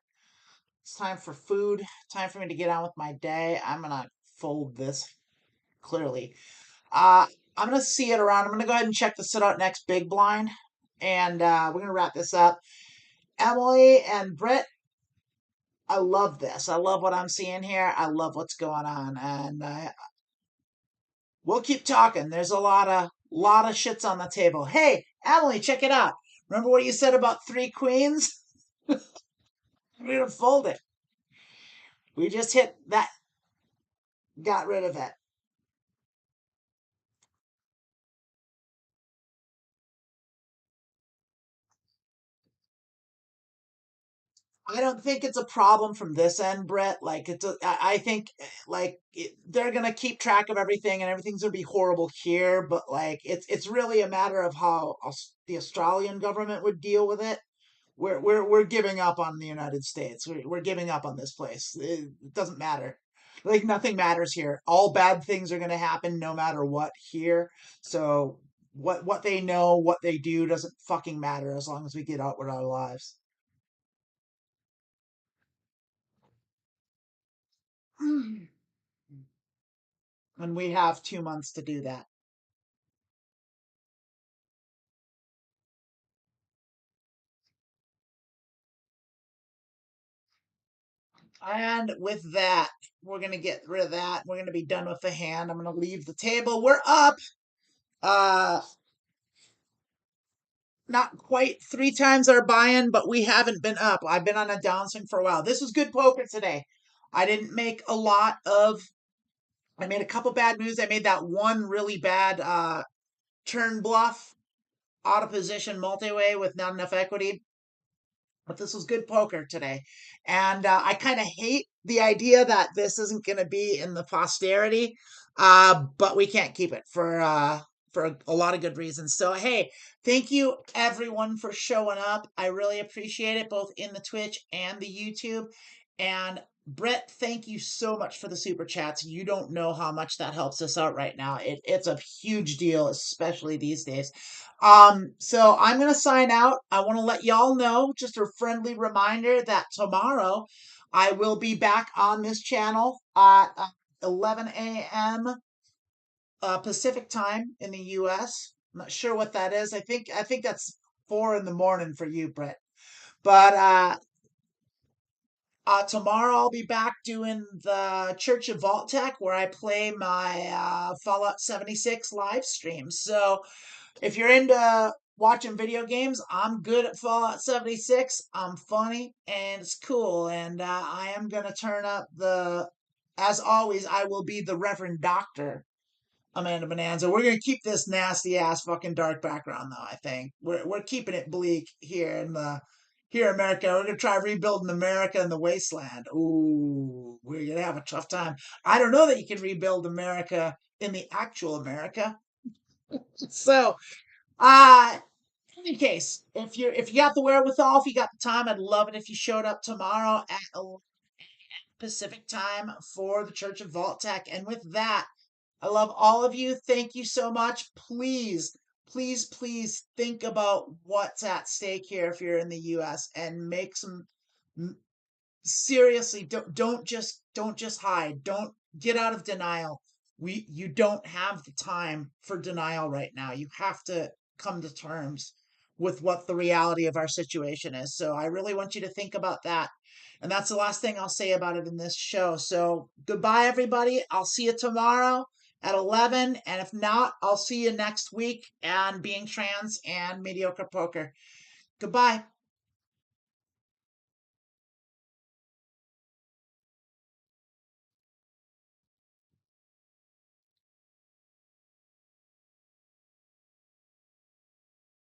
It's time for food. Time for me to get on with my day. I'm gonna fold this clearly. Uh, I'm gonna see it around. I'm gonna go ahead and check the sit out next big blind, and we're gonna wrap this up. Emily and Britt, I love this. I love what I'm seeing here. I love what's going on, and we'll keep talking. There's a lot of shits on the table. Hey, Emily, check it out. Remember what you said about three queens? We're gonna fold it. We just hit that, got rid of it. I don't think it's a problem from this end, Brett. Like I think they're gonna keep track of everything, and everything's gonna be horrible here. But like, it's really a matter of how the Australian government would deal with it. We're giving up on the United States. We're giving up on this place. It doesn't matter. Like nothing matters here. All bad things are gonna happen no matter what here. So what they know, what they do doesn't fucking matter as long as we get out with our lives. And we have 2 months to do that. And with that, we're gonna get rid of that. We're gonna be done with the hand. I'm gonna leave the table. We're up. Uh, not quite three times our buy-in, but we haven't been up. I've been on a downswing for a while. This was good poker today. I didn't make a lot of. I made a couple bad moves. I made that one really bad turn bluff out of position multi-way with not enough equity. But this was good poker today. And I kind of hate the idea that this isn't going to be in the posterity, but we can't keep it for a lot of good reasons. So, hey, thank you everyone for showing up. I really appreciate it, both in the Twitch and the YouTube. And Brett, thank you so much for the super chats. You don't know how much that helps us out right now. It's a huge deal, especially these days. So I'm gonna sign out. I want to let y'all know, just a friendly reminder that tomorrow I will be back on this channel at 11 a.m. Pacific time in the U.S. I'm not sure what that is. I think that's 4 in the morning for you, Brett. But tomorrow I'll be back doing the Church of Vault Tech, where I play my Fallout 76 live stream. So if you're into watching video games, I'm good at Fallout 76. I'm funny and it's cool. And I am going to turn up as always, I will be the Reverend Doctor Amanda Bonanza. We're gonna keep this nasty ass fucking dark background though. I think we're keeping it bleak here in the here in America. We're gonna try rebuilding America in the wasteland. Ooh, we're gonna have a tough time. I don't know that you can rebuild America in the actual America. So, uh, in any case, if you got the wherewithal, if you got the time, I'd love it if you showed up tomorrow at 11 Pacific time for the Church of Vault Tech. And with that, I love all of you. Thank you so much. Please, please, please think about what's at stake here if you're in the US and make some seriously, don't just hide. Don't get out of denial. You don't have the time for denial right now. You have to come to terms with what the reality of our situation is. So I really want you to think about that. And that's the last thing I'll say about it in this show. So goodbye everybody. I'll see you tomorrow at 11, and if not, I'll see you next week on Being Trans and Mediocre Poker. Goodbye.